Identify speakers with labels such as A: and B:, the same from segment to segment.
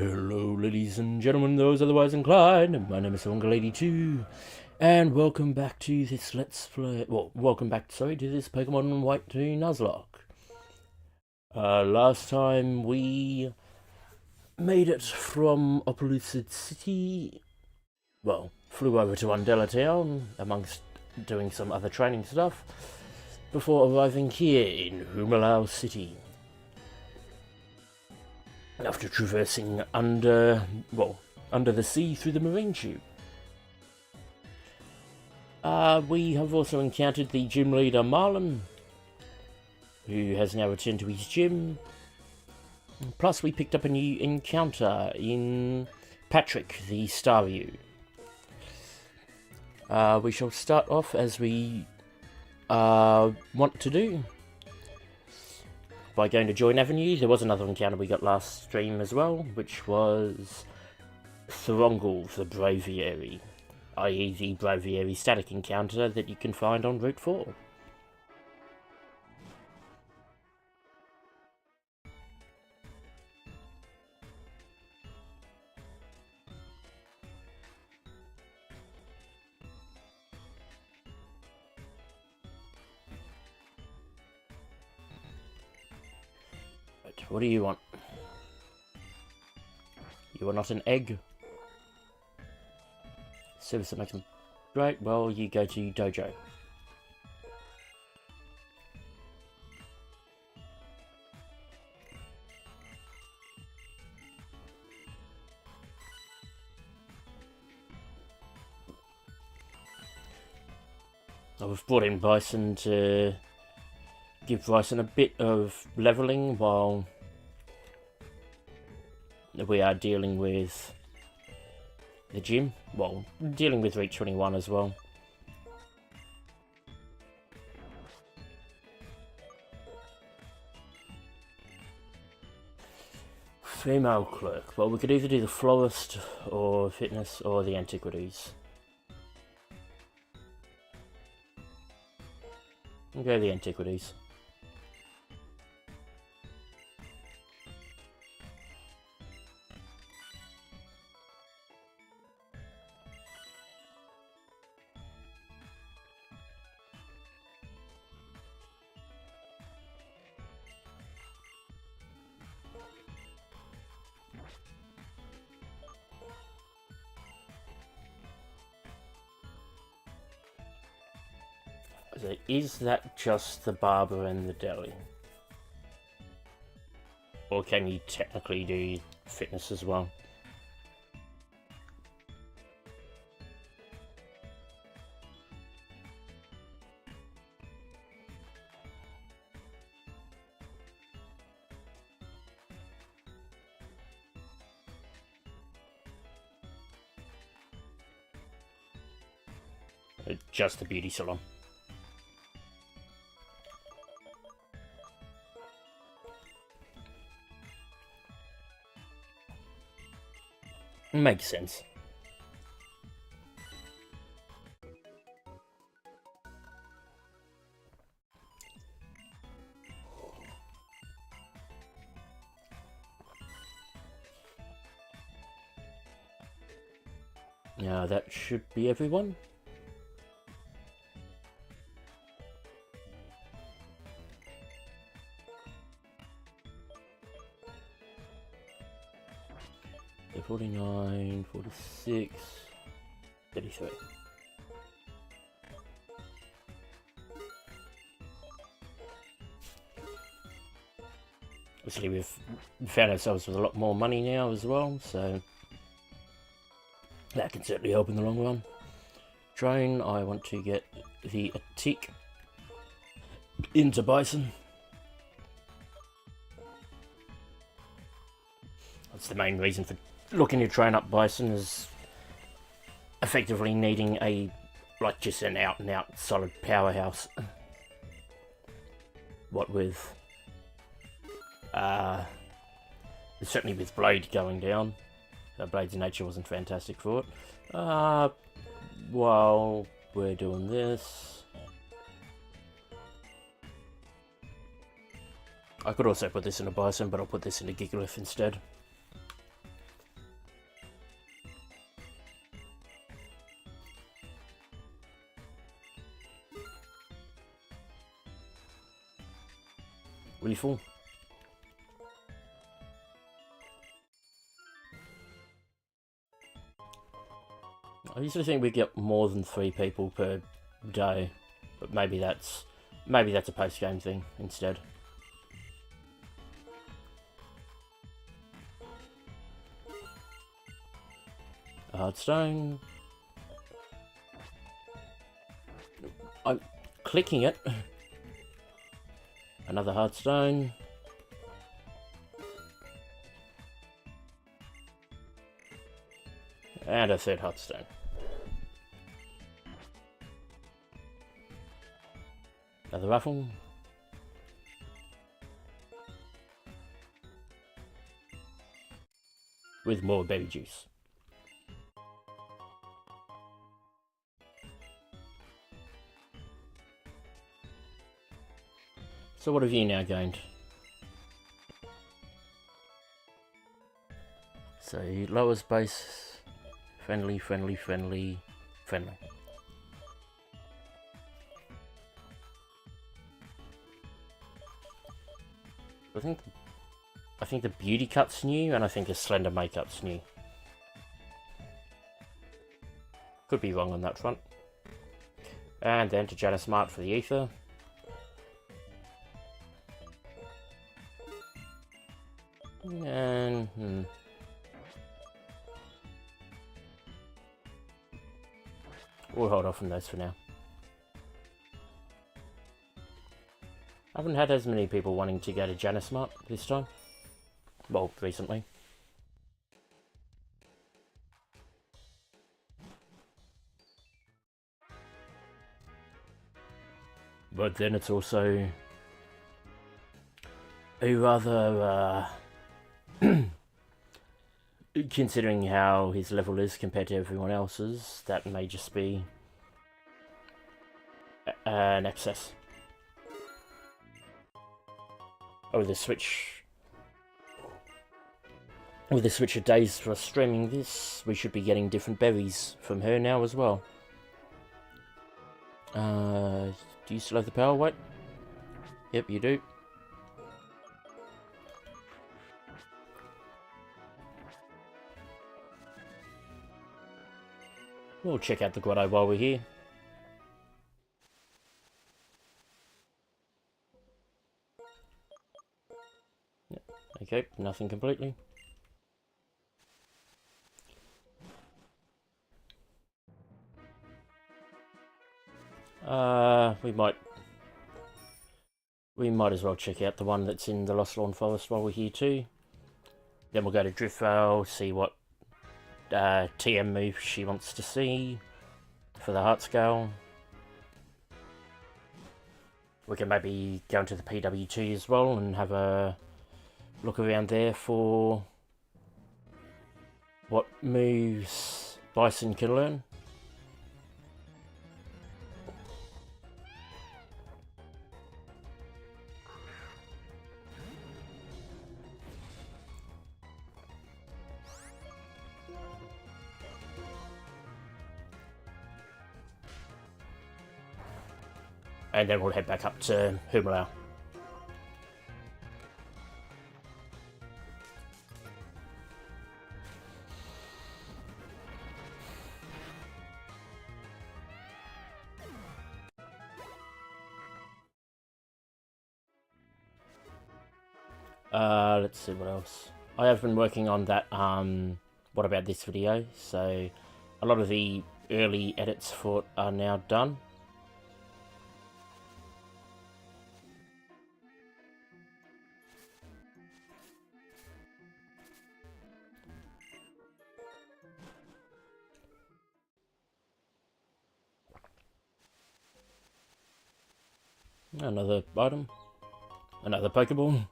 A: Hello, ladies and gentlemen, those otherwise inclined. My name is Lady 2, and welcome back to this Let's Play. Well, welcome back, sorry, to this Pokemon White 2 Nuzlocke. Last time we made it from Humilau City. Well, flew over to Undella Town amongst doing some other training stuff before arriving here in Humilau City. After traversing under the sea through the marine tube. We have also encountered the gym leader Marlon, who has now returned to his gym. Plus we picked up a new encounter in Patrick, the Staryu. We shall start off as we want to do, by going to Join Avenue. There was another encounter we got last stream as well, which was Throngle the Braviary, i.e. the Braviary static encounter that you can find on Route 4. What do you want? You are not an egg? Service that makes them great. Well, you go to Dojo. I've brought in Bison to give Bryson a bit of levelling while we are dealing with the gym. Well, dealing with Route 21 as well. Female clerk. Well, we could either do the florist or fitness or the antiquities. We'll go the antiquities. So is that just the barber and the deli? Or can you technically do fitness as well? Just the beauty salon. Makes sense. Now that should be everyone. So 49, 46, 33. Obviously we've found ourselves with a lot more money now as well, so that can certainly help in the long run. Drone, I want to get the tick into Bison. That's the main reason for looking to train up Bison, is effectively needing just an out and out solid powerhouse. What with certainly with Blade going down. Blade's nature wasn't fantastic for it. While we're doing this, I could also put this in a Bison, but I'll put this in a Gigalith instead. refill. I used to think we get more than 3 people per day, but maybe that's a post-game thing instead. A hard stone. I'm clicking it. Another hard stone. And a third hard stone. Another raffle. With more berry juice. So what have you now gained? So lowers base, friendly. I think the beauty cut's new, and I think the slender makeup's new. Could be wrong on that front. And then to Janice Smart for the ether. And we'll hold off on those for now. I haven't had as many people wanting to go to Janice Smart this time. Well, recently. But then it's also a rather, considering how his level is compared to everyone else's, that may just be an excess. Oh, with the switch of days for streaming this, we should be getting different berries from her now as well. Do you still have the power weight? Yep, you do. We'll check out the grotto while we're here. Yep. Okay, nothing completely. We might as well check out the one that's in the Lost Lawn Forest while we're here too. Then we'll go to Driftvale, see what TM move she wants to see for the heart scale. We can maybe go into the PWT as well and have a look around there for what moves Bison can learn. And then we'll head back up to Humilau. Let's see what else. I have been working on that, what about this video, so a lot of the early edits for it are now done. Another item. Another Pokeball.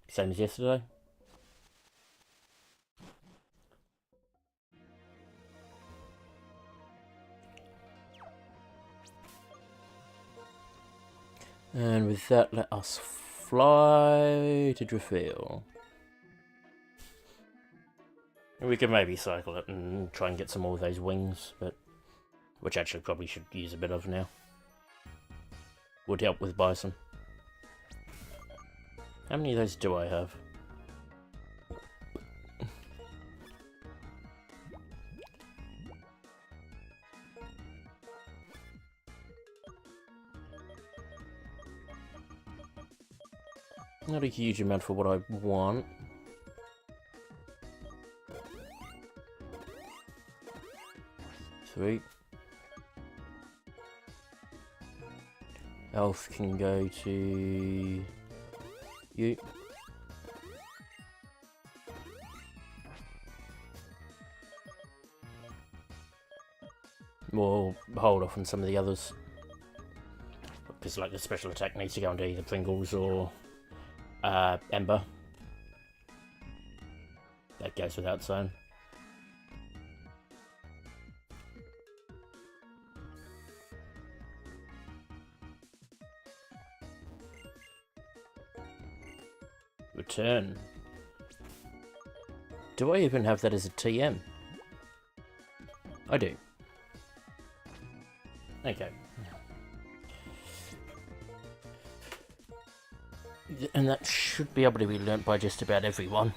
A: Same as yesterday. And with that, let us fly to Driftvale. We could maybe cycle it and try and get some more of those wings, but which actually probably should use a bit of now. Would help with Bison. How many of those do I have? Not a huge amount for what I want. Sweet. Health can go to you. We'll hold off on some of the others. Because like the special attack needs to go into either Pringles or Ember. That goes without saying. Return. Do I even have that as a TM? I do. Okay. And that should be able to be learnt by just about everyone.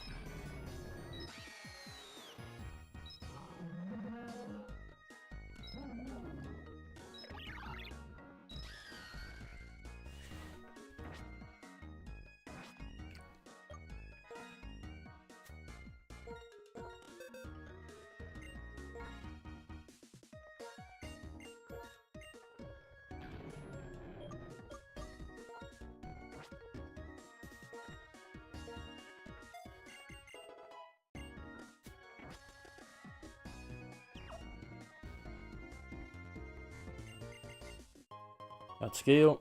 A: That's skill.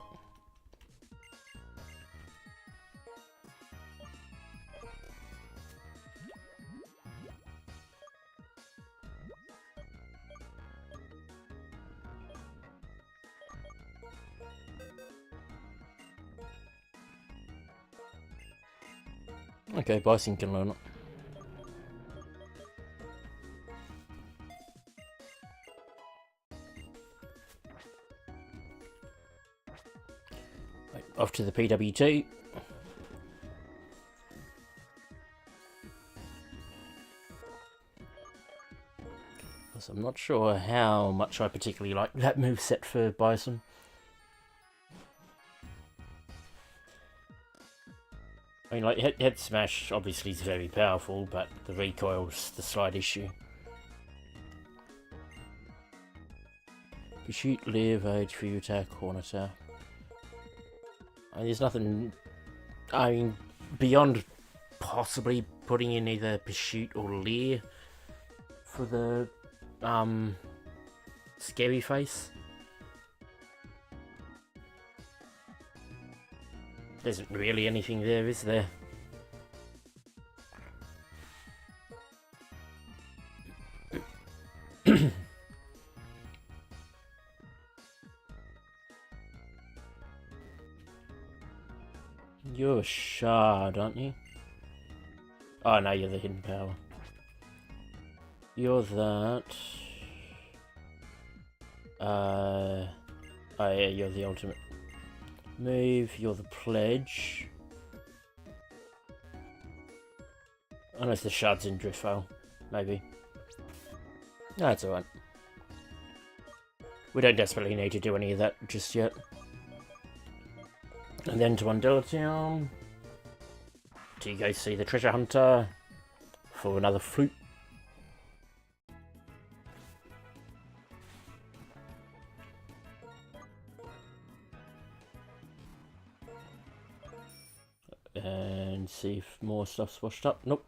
A: Okay, Bison can learn it. Off to the PWT. So I'm not sure how much I particularly like that moveset for Bison. I mean, like, head smash obviously is very powerful, but the recoil's the slight issue. You shoot, live, age for your attack, corner attack. I mean, there's nothing, I mean, beyond possibly putting in either Pursuit or Leer for the, scary face. There isn't really anything there, is there? You're a shard, aren't you? Oh no, you're the hidden power. You're that. Oh yeah, you're the ultimate move. You're the pledge. Unless the shard's in drift fail, maybe. No, that's alright. We don't desperately need to do any of that just yet. And then to Undulatown, to go see the treasure hunter for another fruit. And see if more stuff's washed up. Nope.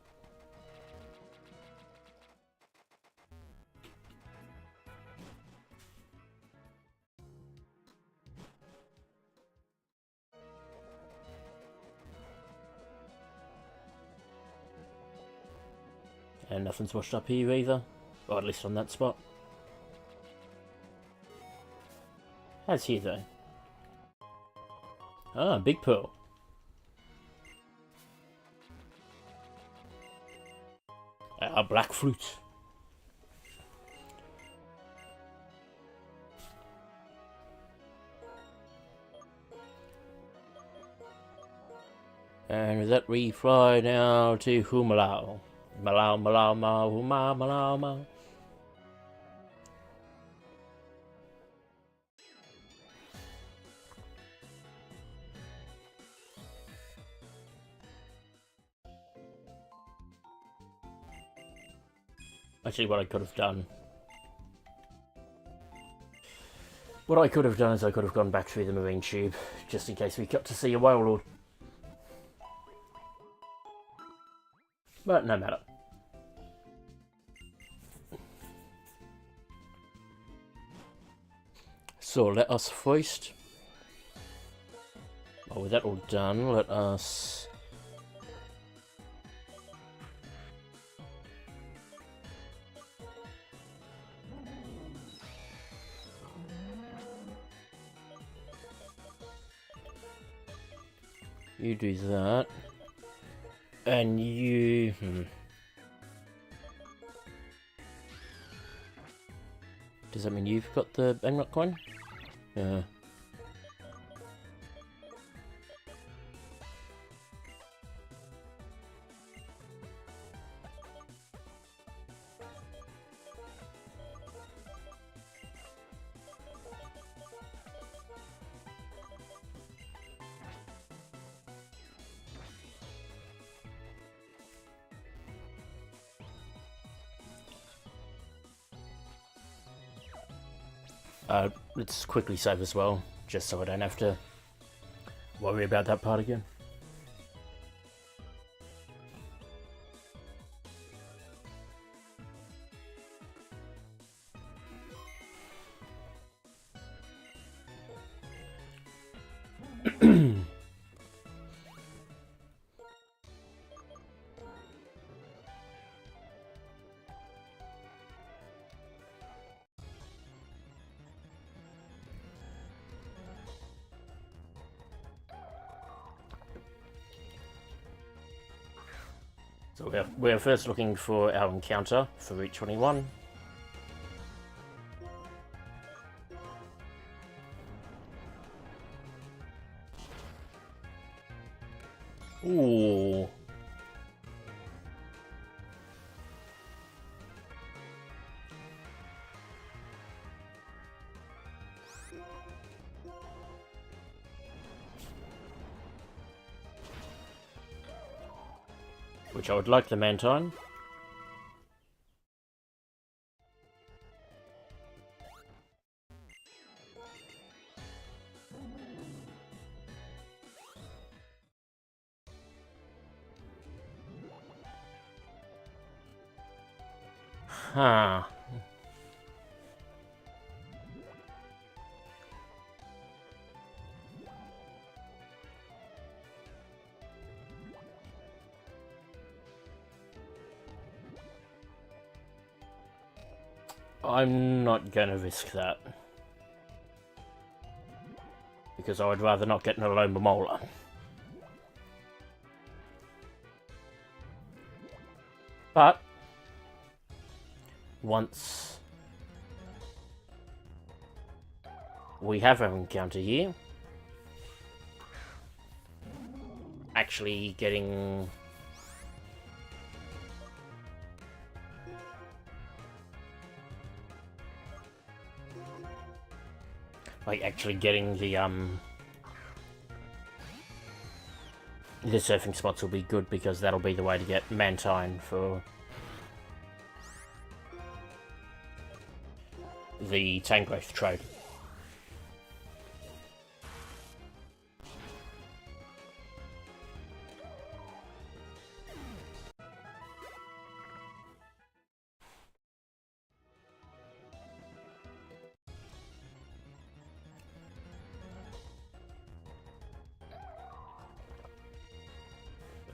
A: And nothing's washed up here either. Or at least on that spot. How's here though? Ah, big pearl. A black fruit. And with that, we fly now to Humilau. Malau, Malau, Malau, Malau, Malau, Malau. Actually, what I could have done is I could have gone back through the marine tube, just in case we got to see a whale lord. But no matter. So let us first, well, with that all done, let us you do that, and you Does that mean you've got the emerald coin? Yeah. Let's quickly save as well, just so I don't have to worry about that part again. So we're first looking for our encounter for Route 21. Ooh. Which I would like the Mantine. Huh. I'm not gonna risk that. Because I would rather not get an Aloma Molar. But once we have our encounter here, actually getting the surfing spots will be good, because that'll be the way to get Mantine for the Tangrowth trade.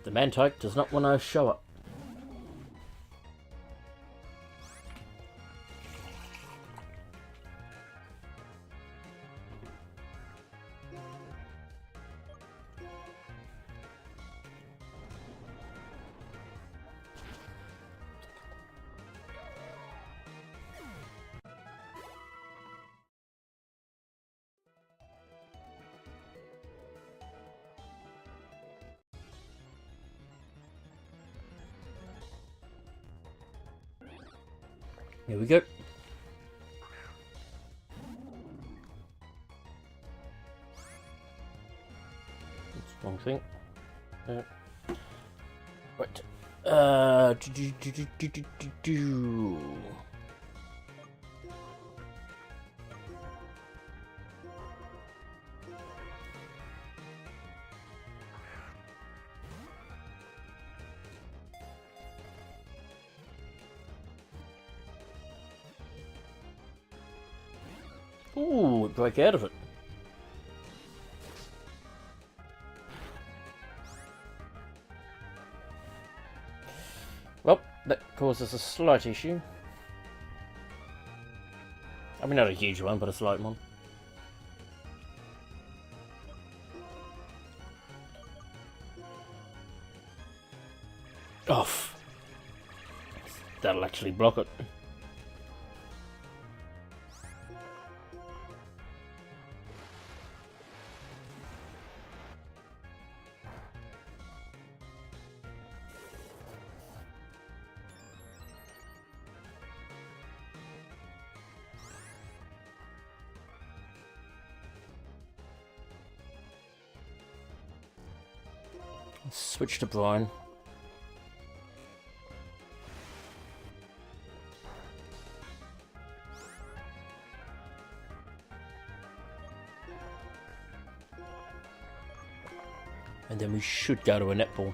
A: The Mantike does not want to show up. Here we go. That's one thing. Right. Ooh, it broke out of it. Well, that causes a slight issue. I mean, not a huge one, but a slight one. Off. That'll actually block it. Switch to Brian. And then we should go to a netball.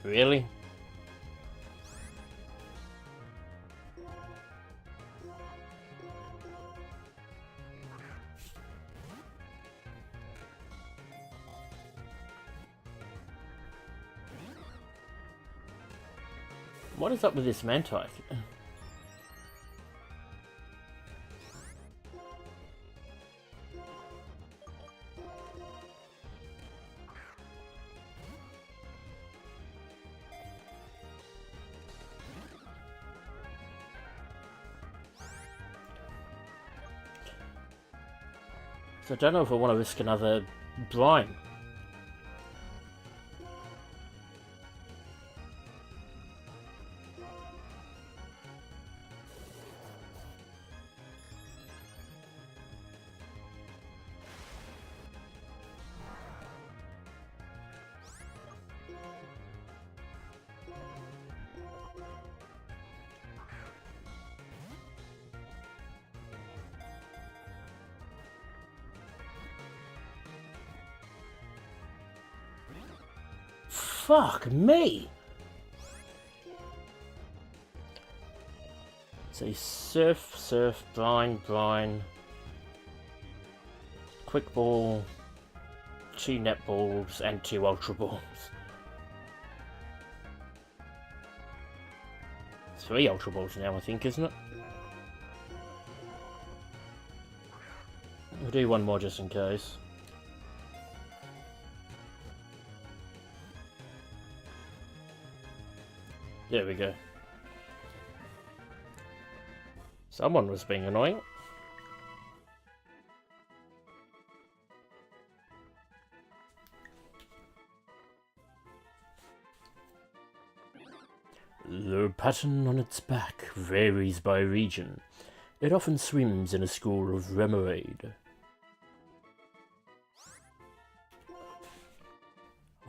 A: Really? What is up with this Mantike? So I don't know if I want to risk another brine. Fuck me! So surf, surf, brine, brine, quick ball, 2 netballs, and 2 ultra balls. 3 ultra balls now, I think, isn't it? We'll do one more just in case. There we go. Someone was being annoying. The pattern on its back varies by region. It often swims in a school of remoraid.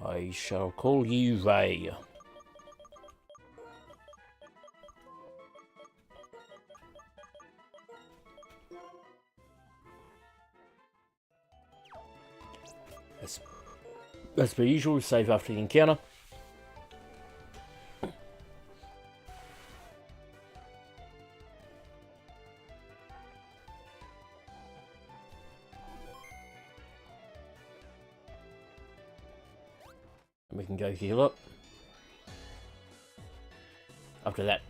A: I shall call you Ray. As per usual, save after the encounter. And we can go heal up. After that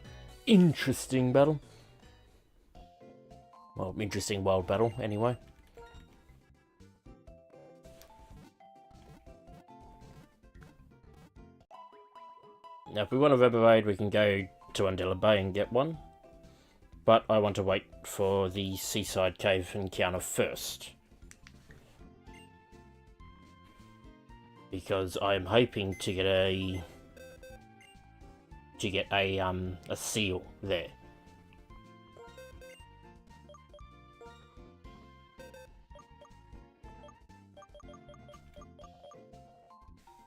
A: interesting battle. Well, interesting wild battle, anyway. Now, if we want a remoraid, we can go to Undella Bay and get one. But I want to wait for the Seaside Cave encounter first. because I'm hoping to get a seal there.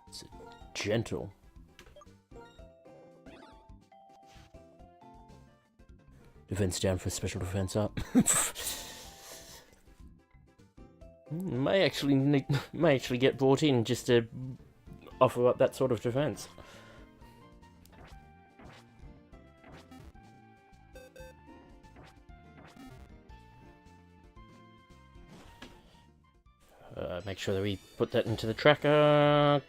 A: It's gentle. Defense down for special defense up. May actually get brought in just to offer up that sort of defense. Make sure that we put that into the tracker.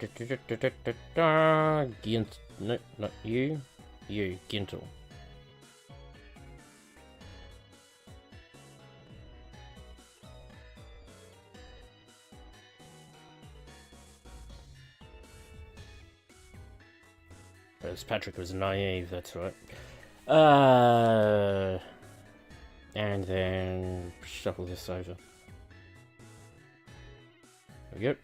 A: Gint, no, not you. You, Gintle. As Patrick was naive, that's right. And then shuffle this over. There we go.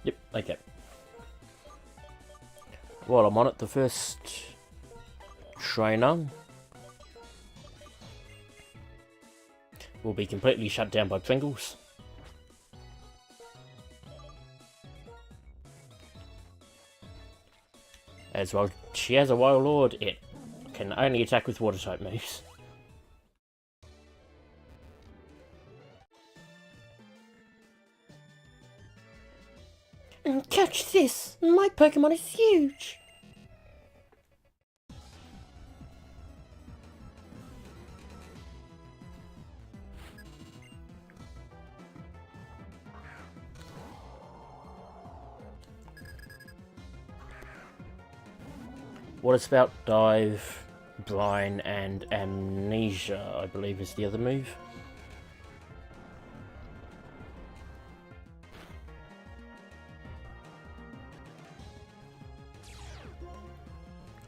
A: Yep, okay. While I'm on it, the first trainer will be completely shut down by Pringles. As well, she has a Wild Lord, it can only attack with water type moves. And catch this! My Pokemon is huge! Water Spout, Dive, Brine, and Amnesia, I believe is the other move.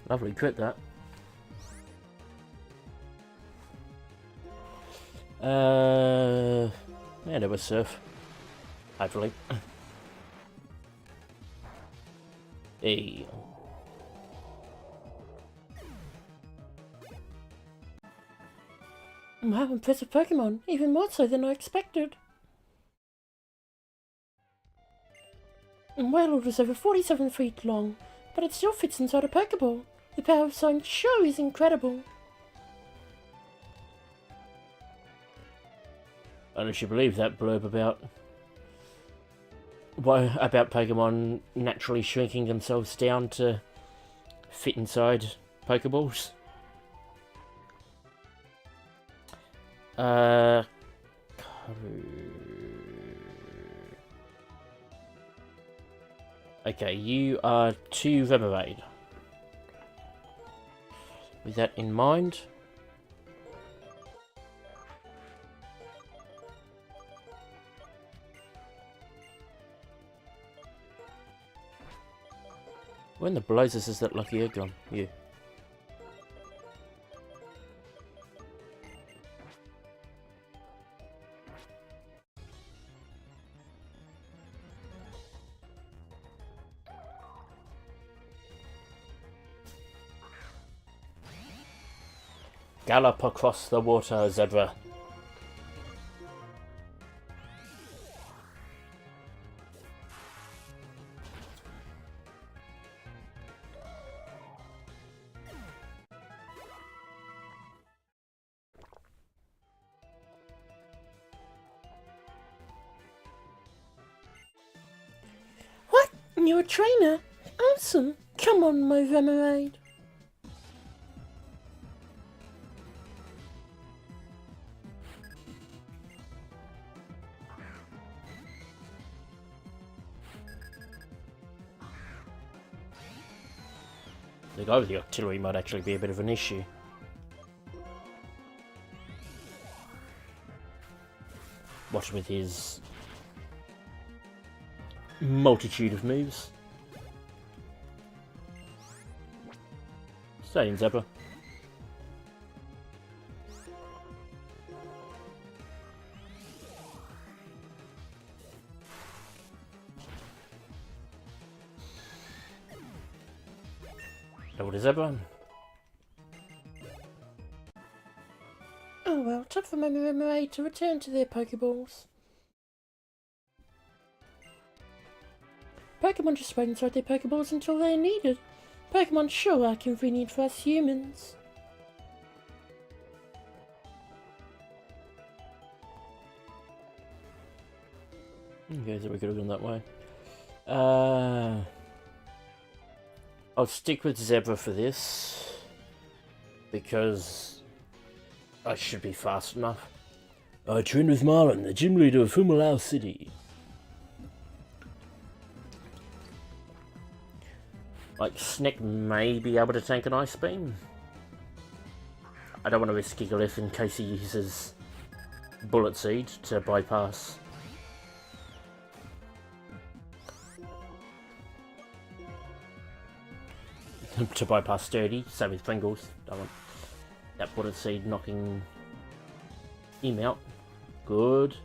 A: Lovely crit that. Yeah, there was Surf. Hopefully. Hey. Wow, impressive Pokemon. Even more so than I expected. Wailord is over 47 feet long, but it still fits inside a Pokeball. The power of science sure is incredible. Unless you believe that blurb about Pokemon naturally shrinking themselves down to fit inside Pokeballs. Okay, you are 2 Remoraid. With that in mind, when the blazes is that lucky egg on you? Gallop across the water, Zebra. What? You're a trainer? Awesome. Come on, my Remoraid. The guy with the artillery might actually be a bit of an issue. Watch with his multitude of moves. Stadium Zebra. Double the Zebra. Oh well, time for my MMA to return to their Pokeballs. Pokemon just wait inside their Pokeballs until they are needed. Pokemon sure are convenient for us humans. Okay, so we could have gone that way. I'll stick with Zebra for this, because I should be fast enough. I train with Marlon, the gym leader of Humilau City. Like, Snick may be able to tank an Ice Beam. I don't want to risk Gigalith in case he uses Bullet Seed to bypass. To bypass Sturdy, same with Pringles. Don't want that Bullet Seed knocking him out. Good.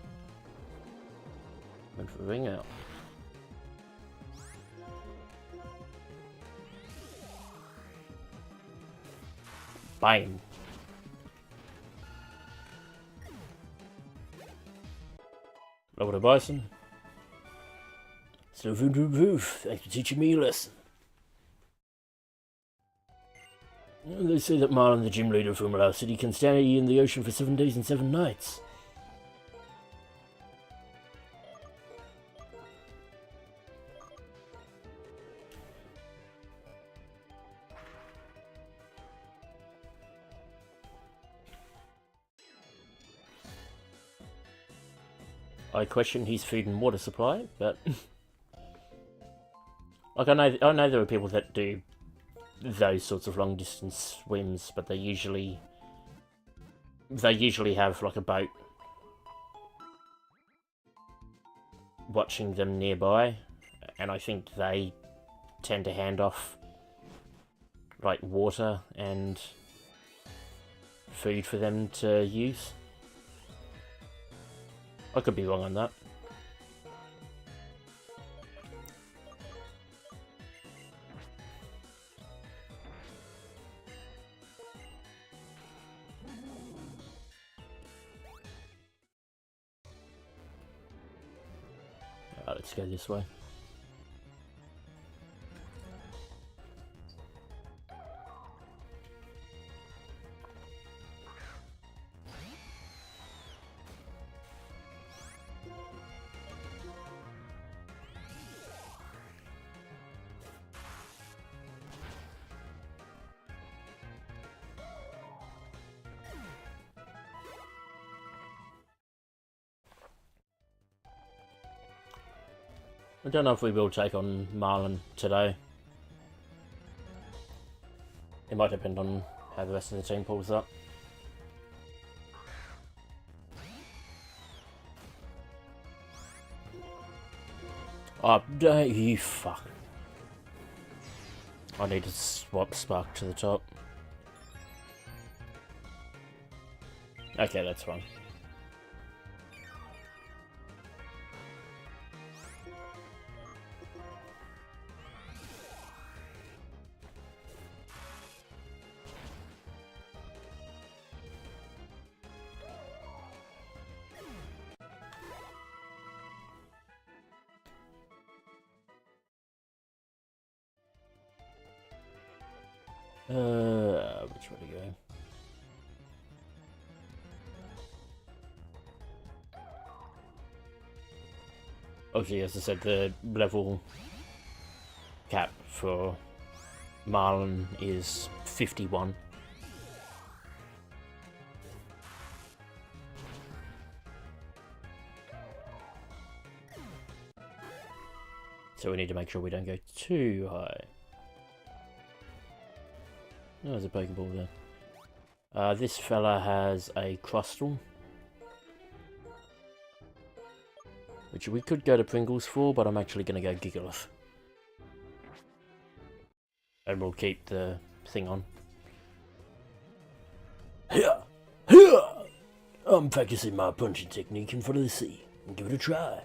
A: Went for Ring Out. Bang. Lower the Bison. So roof. Thanks for teaching me a lesson. They say that Marlon, the gym leader of Humilau City, can stay in the ocean for 7 days and 7 nights. I question his food and water supply, but like I know there are people that do those sorts of long distance swims, but they usually have like a boat watching them nearby, and I think they tend to hand off like water and food for them to use. I could be wrong on that. Let's go this way. I don't know if we will take on Marlon today. It might depend on how the rest of the team pulls up. Oh, you fuck. I need to swap Spark to the top. Okay, that's fine. Which way to go? Obviously, as I said, the level cap for Marlon is 51. So we need to make sure we don't go too high. Oh, there's a Pokeball there. This fella has a Crustle, which we could go to Pringles for, but I'm actually going to go Gigalith. And we'll keep the thing on.
B: Here! Here! I'm practicing my punching technique in front of the sea. Give it a try.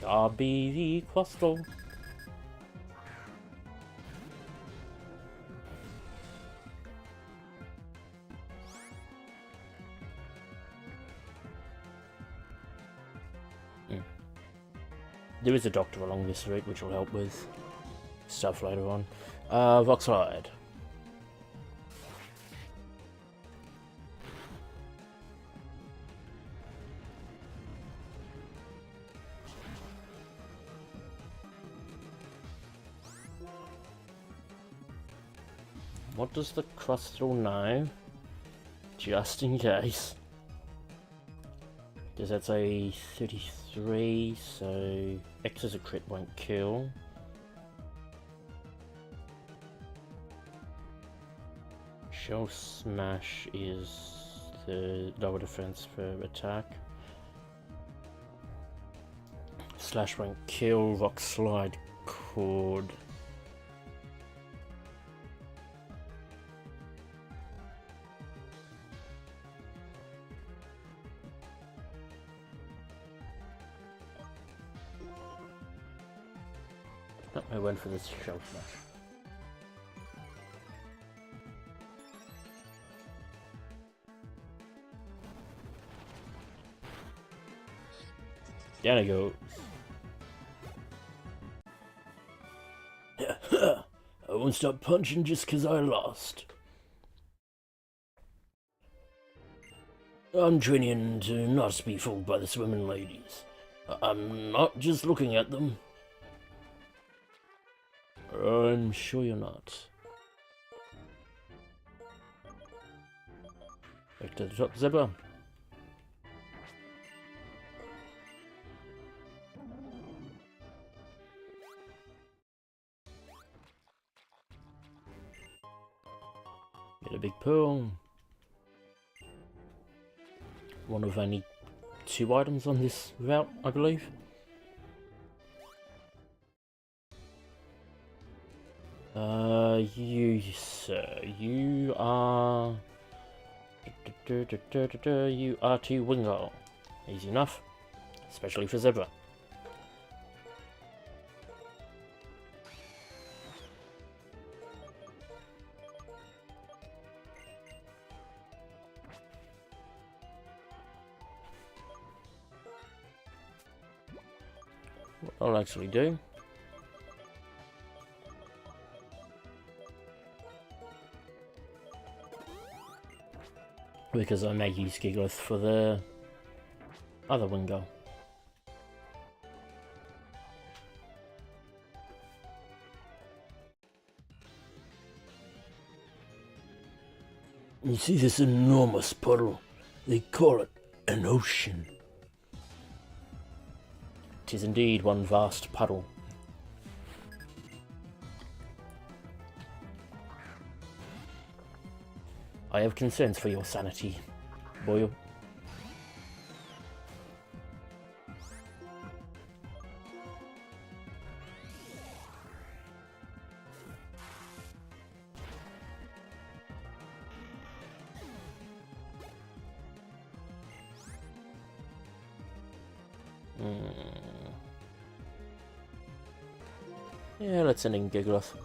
A: Abbi questo. There is a doctor along this route which will help with stuff later on. Voxlide. What does the crustal know? Just in case. Does that say 33? So X as a crit won't kill. Shell Smash is the lower defense for attack. Slash won't kill. Rock Slide could. I went for this Shell Smash. Down it goes.
B: I won't stop punching just 'cause I lost. I'm training to not be fooled by the swimming ladies. I'm not just looking at them.
A: I'm sure you're not. Back to the top, Zebra. Get a big pearl. One of only 2 items on this route, I believe. You, sir, you are... You are 2 Wingo. Easy enough. Especially for Zebra. What I'll actually do... because I may use Giglith for the other Wingo.
B: You see this enormous puddle? They call it an ocean.
A: 'Tis indeed one vast puddle. I have concerns for your sanity, Boyle. Yeah, let's send in Giglith.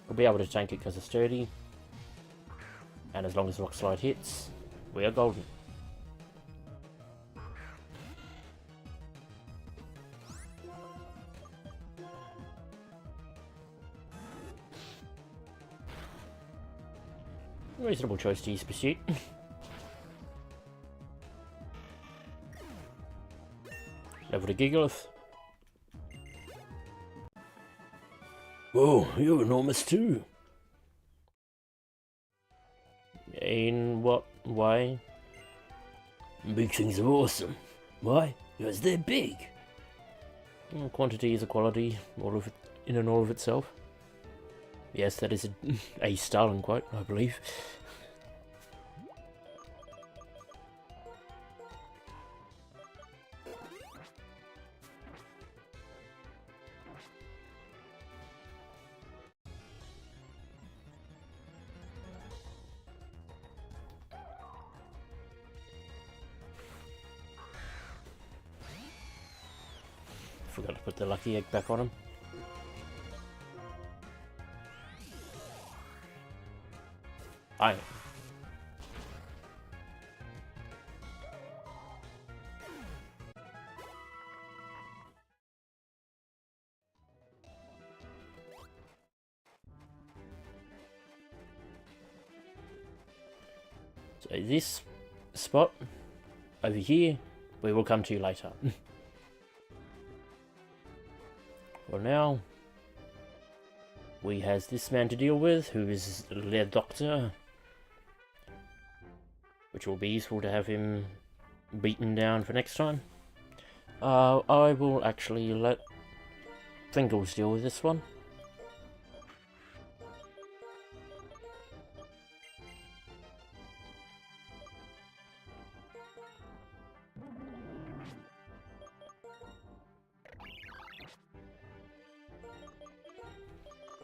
A: We'll be able to tank it because it's sturdy. And as long as Rock Slide hits, we are golden. Reasonable choice to use Pursuit. Level to Giglith.
B: Whoa, you're enormous too.
A: In what way?
B: Big things are awesome. Why? Because they're big.
A: Quantity is a quality, all of it, in and all of itself. Yes, that is a Stalin quote, I believe. Forgot to put the lucky egg back on him. Aye. So this spot over here, we will come to later. For now, we has this man to deal with, who is the doctor, which will be useful to have him beaten down for next time. I will actually let Pringles deal with this one.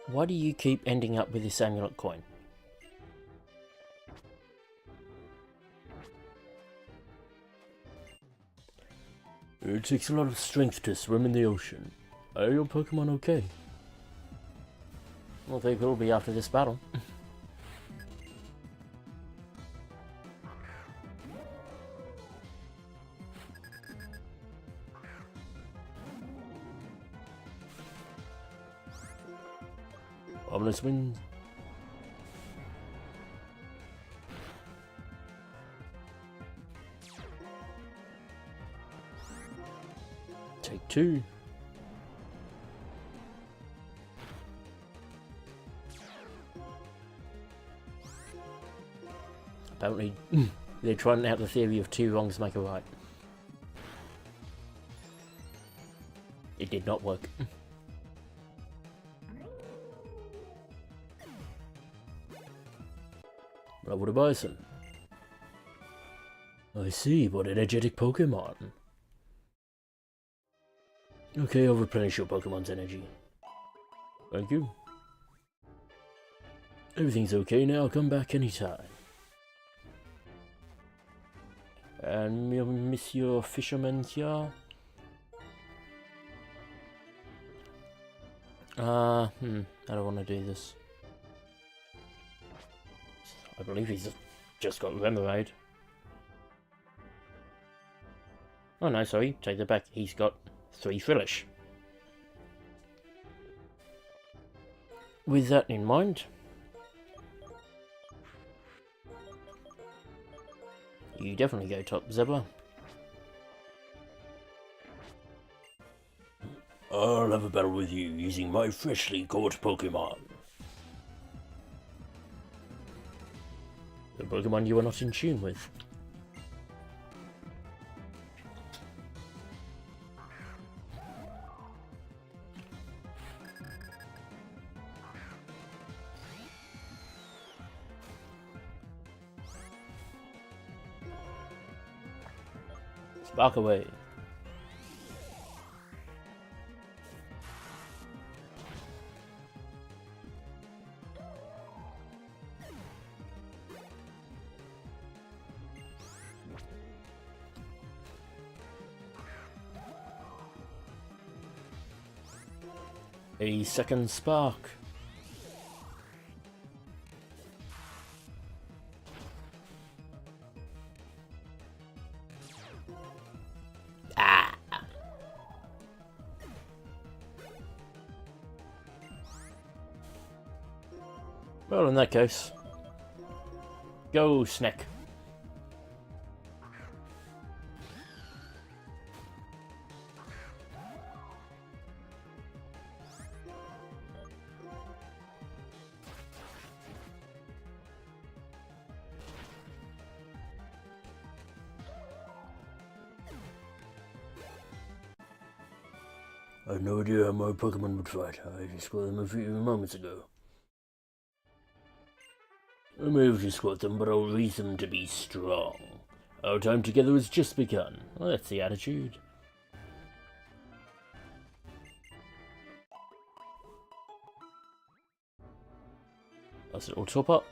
A: Why do you keep ending up with this amulet coin?
B: It takes a lot of strength to swim in the ocean. Are your Pokemon okay?
A: Well, they will be after this battle.
B: Ominous winds. Take 2.
A: Apparently, they're trying out the theory of 2 wrongs make a right. It did not work.
B: Bravo to Bison. I see, what energetic Pokemon. Okay, I'll replenish your Pokemon's energy. Thank you. Everything's okay now, come back anytime.
A: And Monsieur Fisherman here. I don't want to do this. I believe he's just got Remoraid. Oh no, sorry, take that back. He's got 3 Frillish. With that in mind, you definitely go top, Zebra.
B: I'll have a battle with you using my freshly caught Pokemon.
A: The Pokemon you are not in tune with. Spark away. A second spark. Well, in that case, go Snack.
B: I had no idea how my Pokemon would fight. I just caught them a few moments ago. I may have just caught them, but I'll raise them to be strong. Our time together has just begun.
A: Well, that's the attitude. Nice little top up.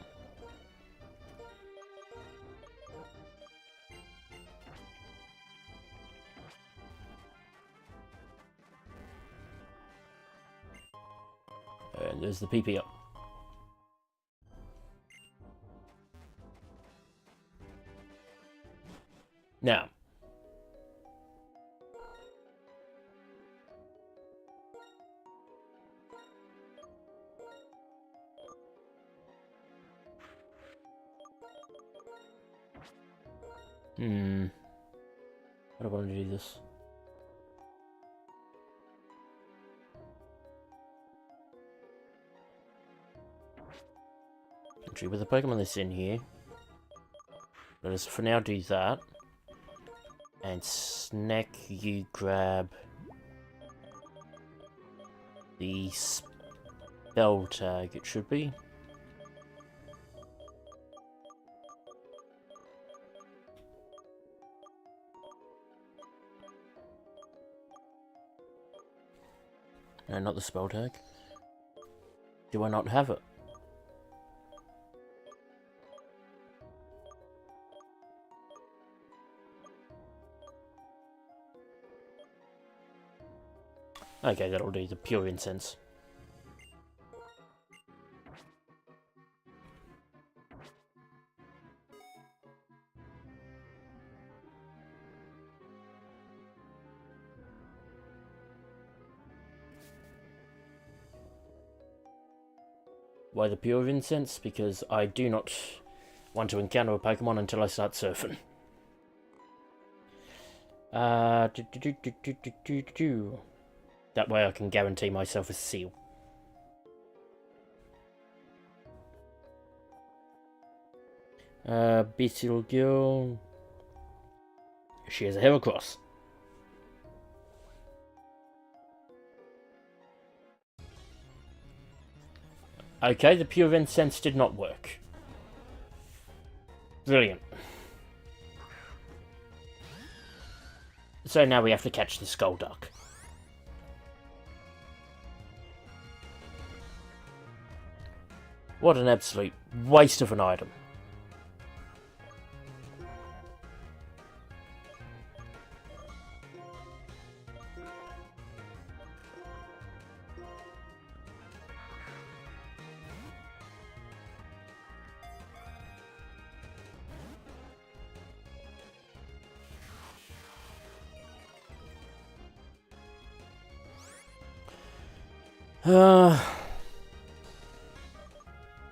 A: And there's the PPO. Now. I don't want to do this. Actually, with the Pokemon that's in here, let us for now do that. And Snack, you grab the spell tag, it should be. No, not the spell tag. Do I not have it? Okay, that'll do, the pure incense. Why the pure incense? Because I do not want to encounter a Pokemon until I start surfing. That way I can guarantee myself a seal. Beetle Girl. She has a Heracross. Okay, the pure incense did not work. Brilliant. So now we have to catch the Skulduck. What an absolute waste of an item.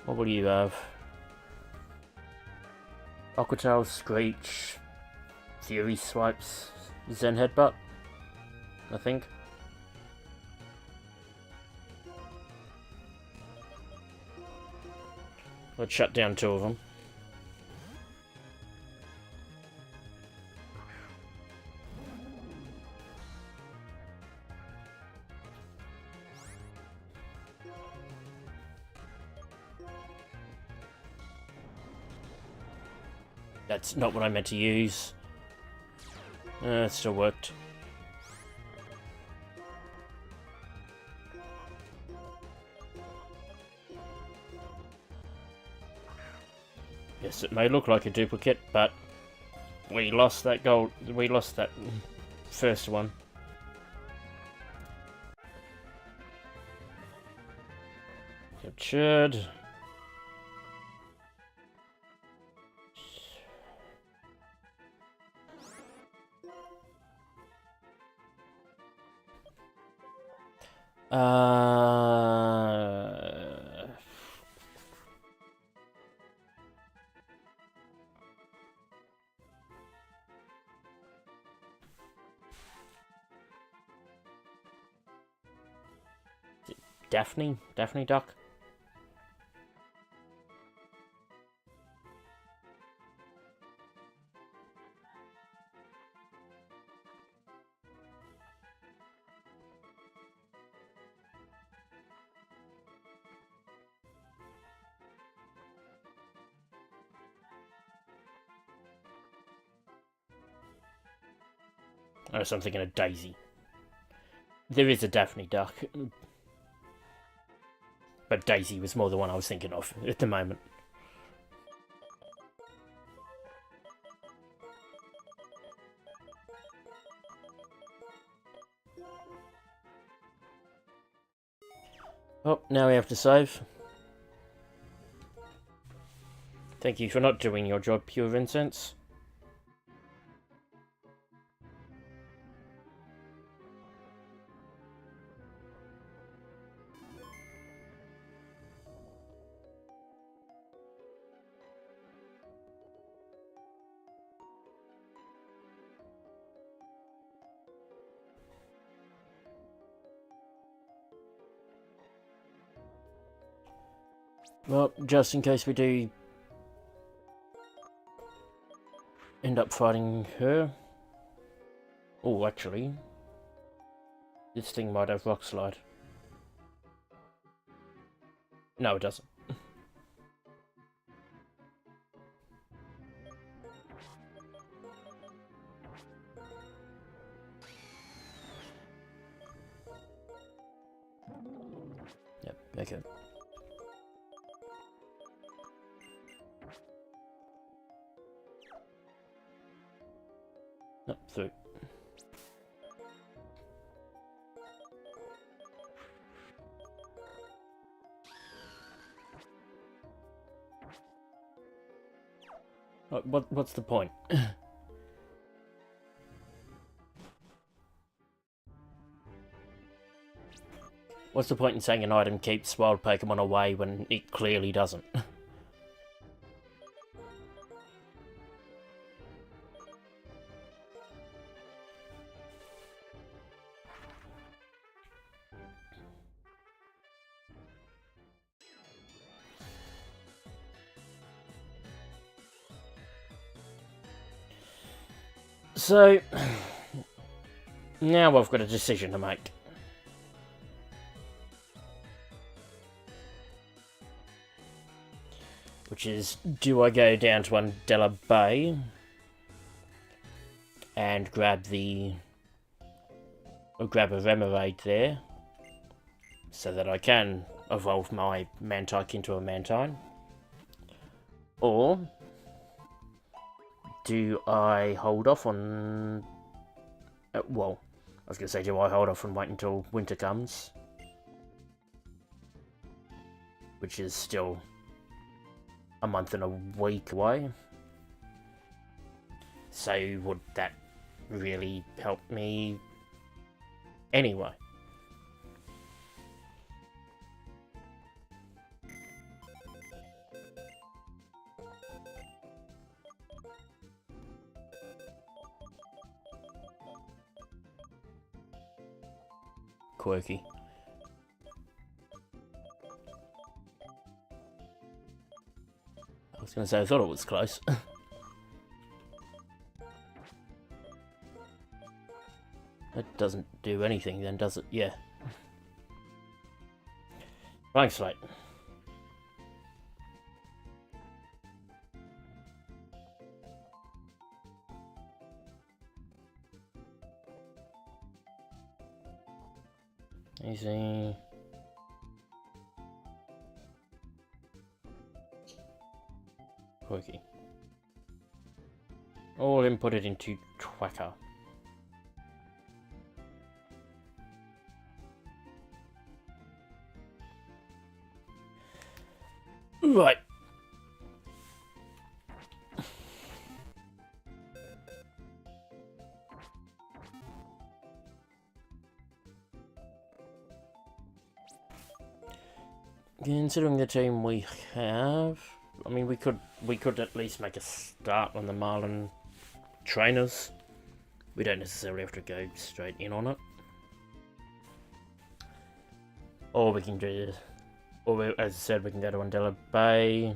A: What will you have? Aquatail, Screech, Fury Swipes, Zen Headbutt, I think. Let's shut down two of them. That's not what I meant to use. It still worked. Yes, it may look like a duplicate, but we lost that gold. We lost that first one. Captured. Daphne Duck. Oh, so I'm thinking of Daisy. There is a Daphne Duck, but Daisy was more the one I was thinking of at the moment. Oh, now we have to save. Thank you for not doing your job, Pure Vincent. Well, just in case we do end up fighting her. Oh, actually, this thing might have rock slide. No, it doesn't. Yep, okay. Up through. What's the point? What's the point in saying an item keeps wild Pokemon away when it clearly doesn't? So, now I've got a decision to make. Which is, do I go down to Undella Bay and grab a Remoraid there, so that I can evolve my Mantike into a Mantine? Or do I hold off on... well, I was going to say, do I hold off and wait until winter comes? Which is still a month and a week away. So would that really help me anyway? Quirky. I was going to say, I thought it was close. That doesn't do anything then, does it? Yeah. Thanks, mate. Easy. Quirky. All inputted into Tracker. Right. Considering the team we have, I mean, we could at least make a start on the Marlon trainers. We don't necessarily have to go straight in on it. Or we can do, as I said, we can go to Undella Bay.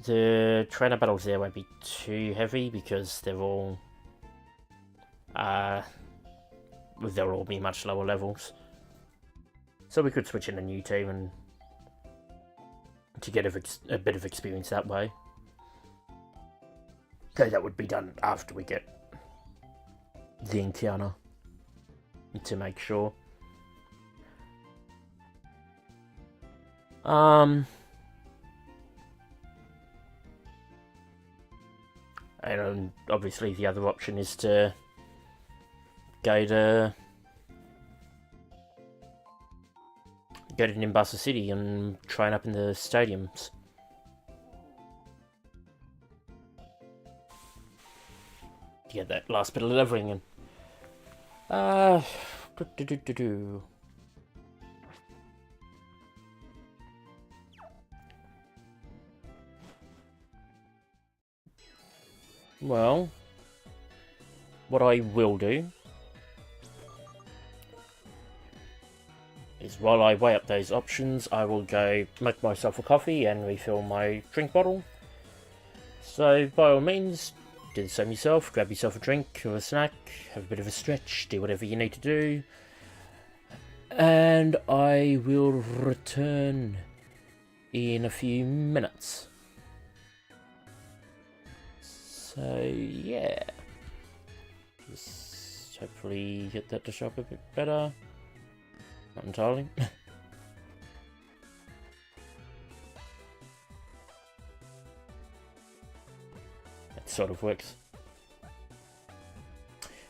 A: The trainer battles there won't be too heavy because they're all, they'll all be much lower levels. So we could switch in a new team and to get a bit of experience that way. Okay, that would be done after we get the encounter to make sure. And obviously the other option is to go to go to Nimbasa City and train up in the stadiums. To get that last bit of leveling in. Well, what I will do is while I weigh up those options, I will go make myself a coffee and refill my drink bottle. So by all means, do the same yourself, grab yourself a drink or a snack, have a bit of a stretch, do whatever you need to do. And I will return in a few minutes. So yeah, just hopefully get that to show up a bit better. Not entirely. That sort of works.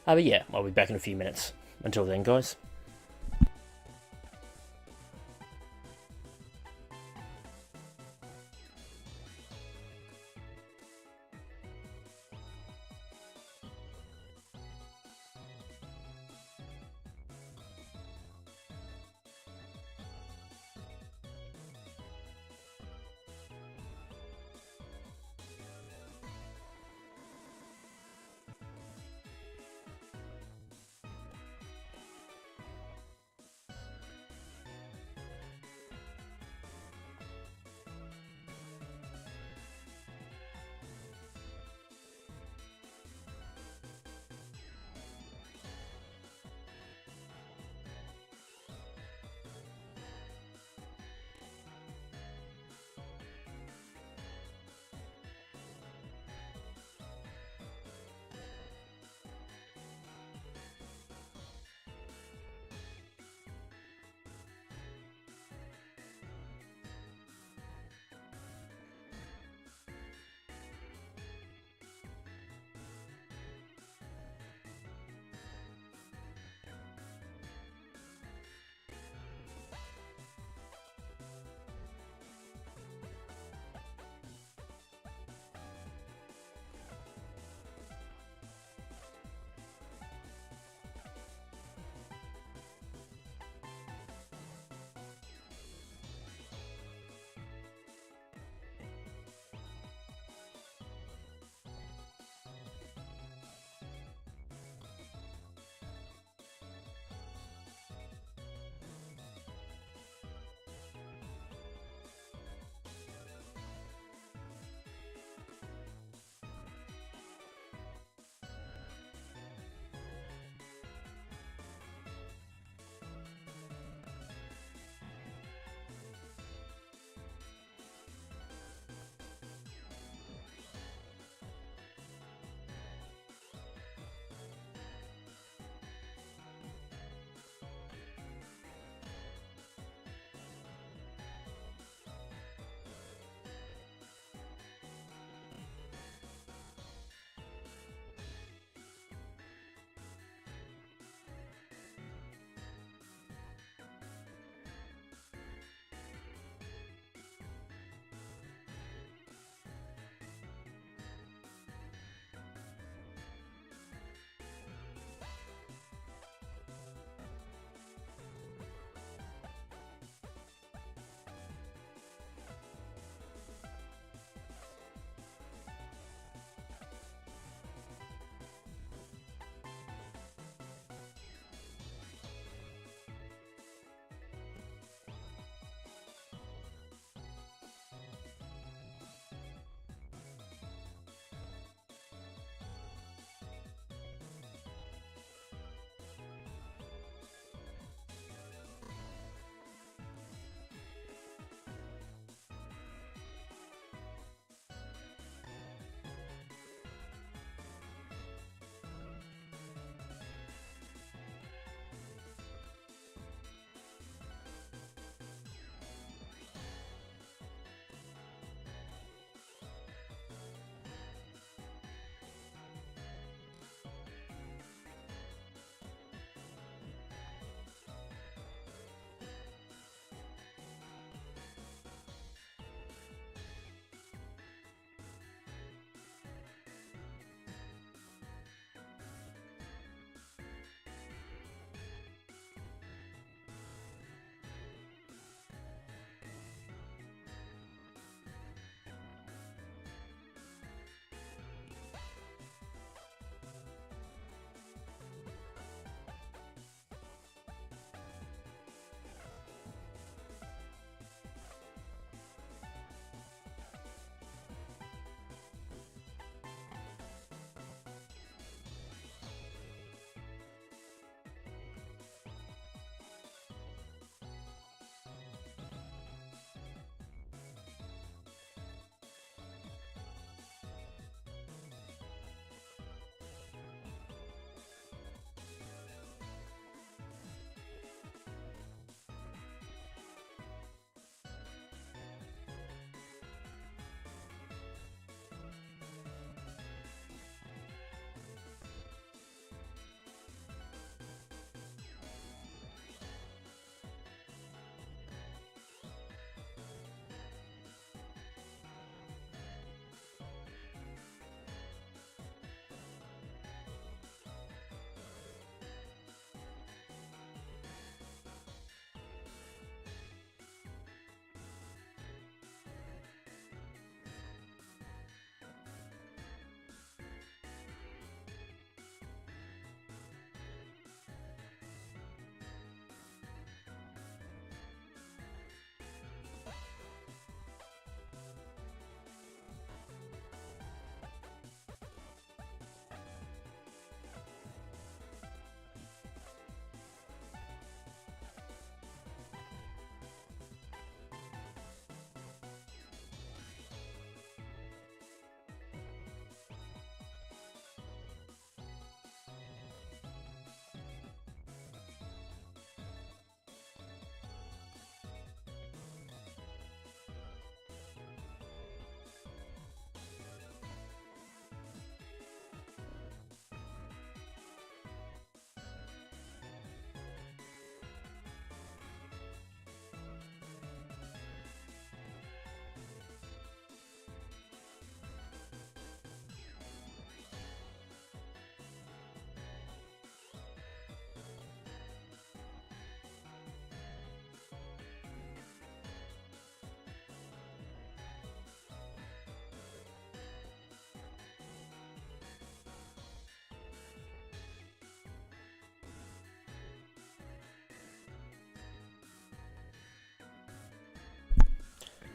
A: But yeah, I'll be back in a few minutes. Until then, guys.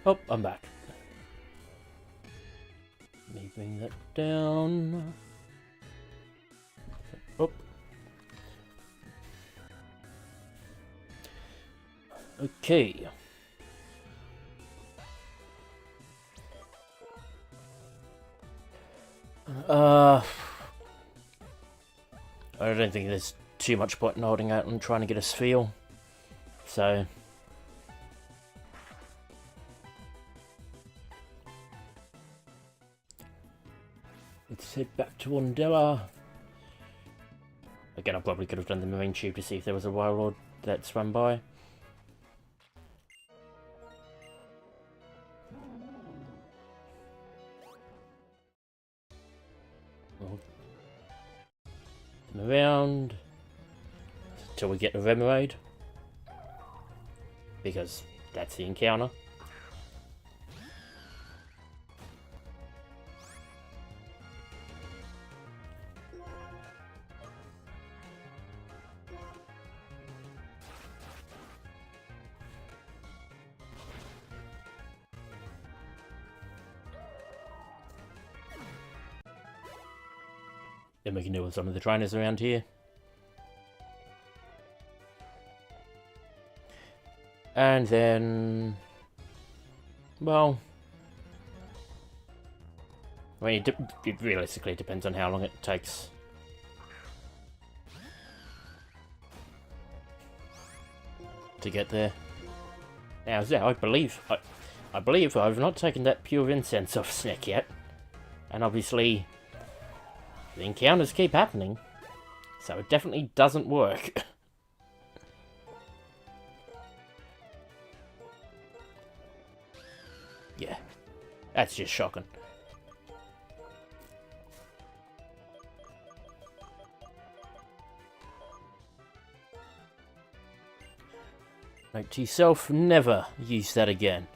A: Oh, I'm back. Let me bring that down. Oh. Okay. I don't think there's too much point in holding out and trying to get us feel. So let's head back to Wandella. Again, I probably could have done the marine tube to see if there was a wild lord that's run by. We'll come around till we get the Remoraid, because that's the encounter. Then we can deal with some of the trainers around here. And then, well, I mean, it realistically depends on how long it takes. To get there. Now, I believe I've not taken that pure incense off Snick yet, and obviously the encounters keep happening, so it definitely doesn't work. Yeah, that's just shocking. Note to yourself, never use that again.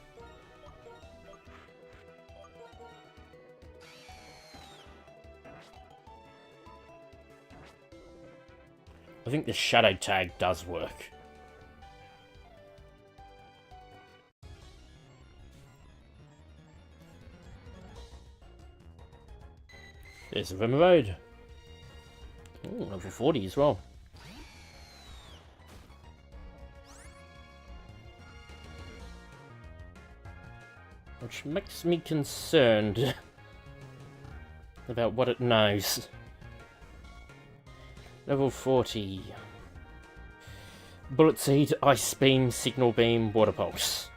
A: I think the shadow tag does work. There's the Remoraid. Ooh, level 40 as well. Which makes me concerned about what it knows. Level 40. Bullet Seed, Ice Beam, Signal Beam, Water Pulse.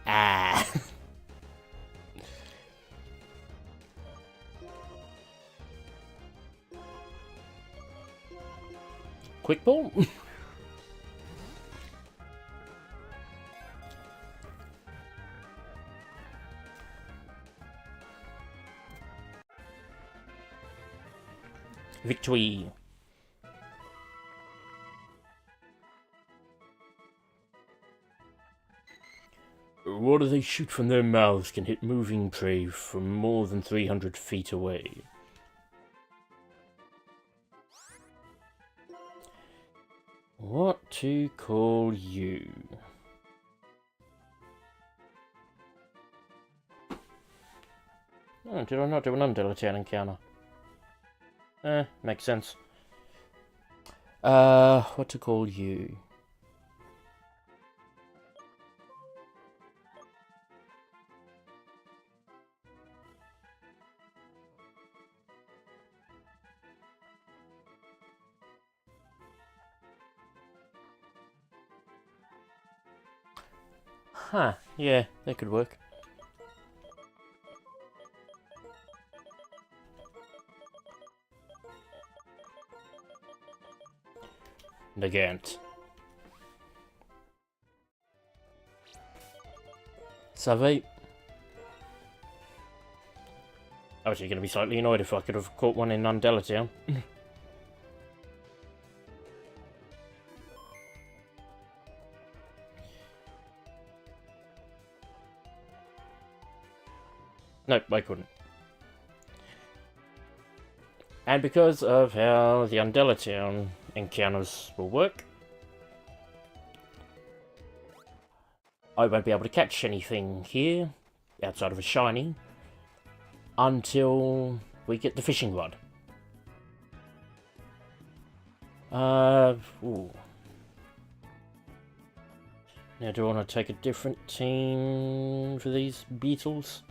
A: Ah. Quick Ball? Victory. Water they shoot from their mouths can hit moving prey from more than 300 feet away. What to call you? Oh, did I not do an Undulaton encounter? Makes sense. What to call you? Huh, yeah, that could work. Negant. Savate. I was actually going to be slightly annoyed if I could have caught one in Undella. Nope, I couldn't. And because of how the Undella encounters will work, I won't be able to catch anything here, outside of a shiny, until we get the fishing rod. Ooh. Now, do I want to take a different team for these beetles?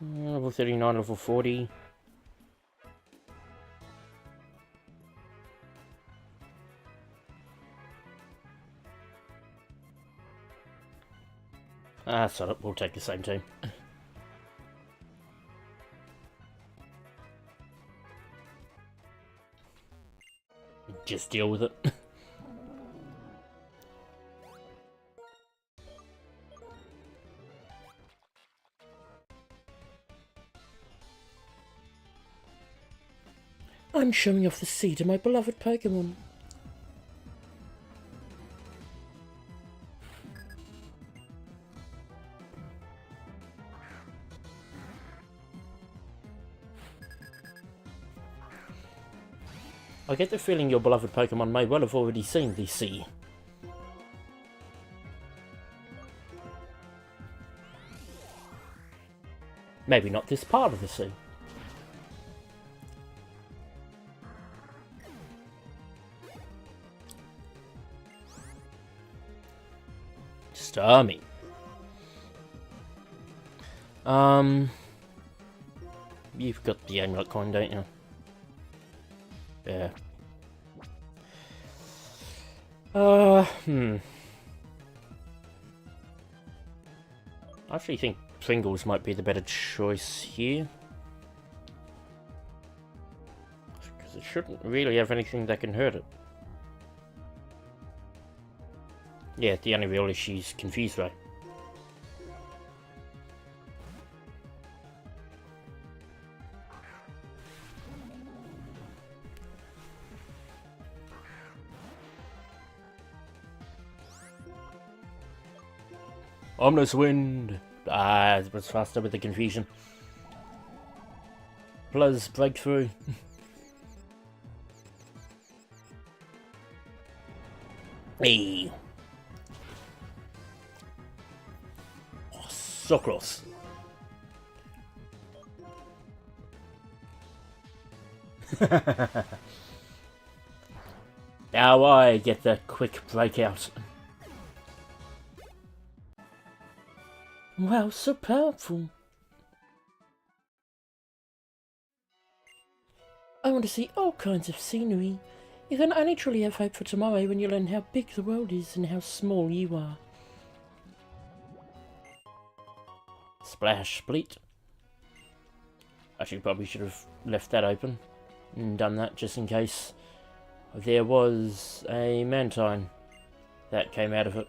A: Level 39, level 40. So we'll take the same team. Just deal with it. I'm showing off the sea to my beloved Pokémon. I get the feeling your beloved Pokémon may well have already seen the sea. Maybe not this part of the sea. Starmie. You've got the amulet coin, don't you? Yeah. I actually think Pringles might be the better choice here. Because it shouldn't really have anything that can hurt it. Yeah, the only real issue is Confuse Ray. Ominous Wind! It was faster with the confusion. Plus Breakthrough. Hey! Oh, so close. Now I get the quick breakout. Wow, so powerful. I want to see all kinds of scenery. You can only truly have hope for tomorrow when you learn how big the world is and how small you are. Splash Split. Actually, probably should have left that open and done that just in case there was a Mantine that came out of it.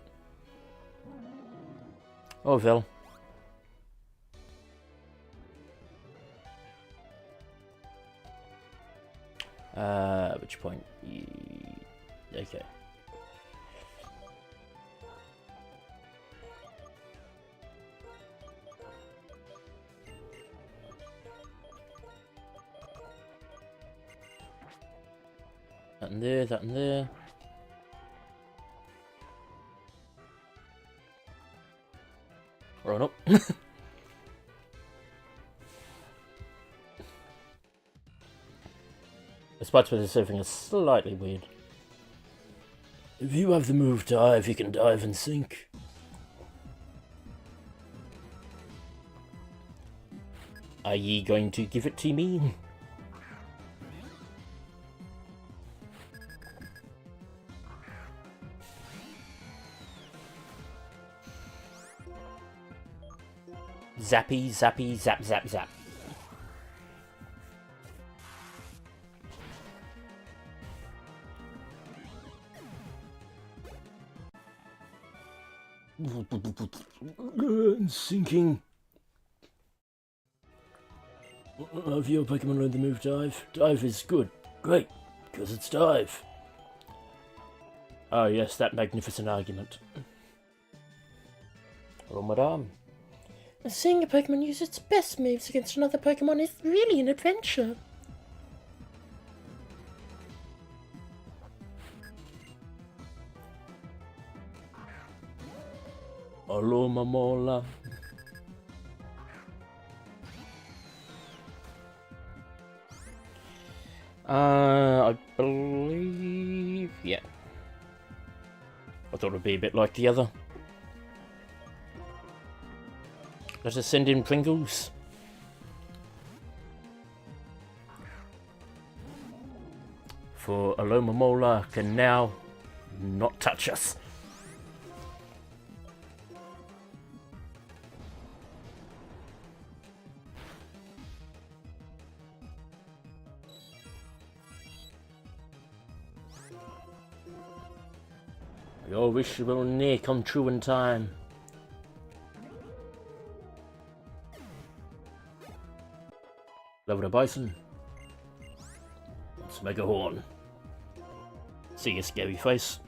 A: Oh well. Which point? Okay. That and there, that and there. Run up. The spots where they're surfing are slightly weird.
B: If you have the move dive, you can dive and sink.
A: Are ye going to give it to me? Zappy, zappy, zap, zap, zap.
B: Sinking. Have your Pokemon learned the move dive? Dive is good. Great, because it's dive.
A: Oh yes, that magnificent argument. Oh madame. Seeing a Pokemon use its best moves against another Pokemon is really an adventure.
B: Hello, Mamola.
A: I believe... yeah. I thought it would be a bit like the other. Let us send in Pringles. For Alomomola can now not touch us. Your wish will near come true in time. Level the bison. Let's make a horn. See your scary face.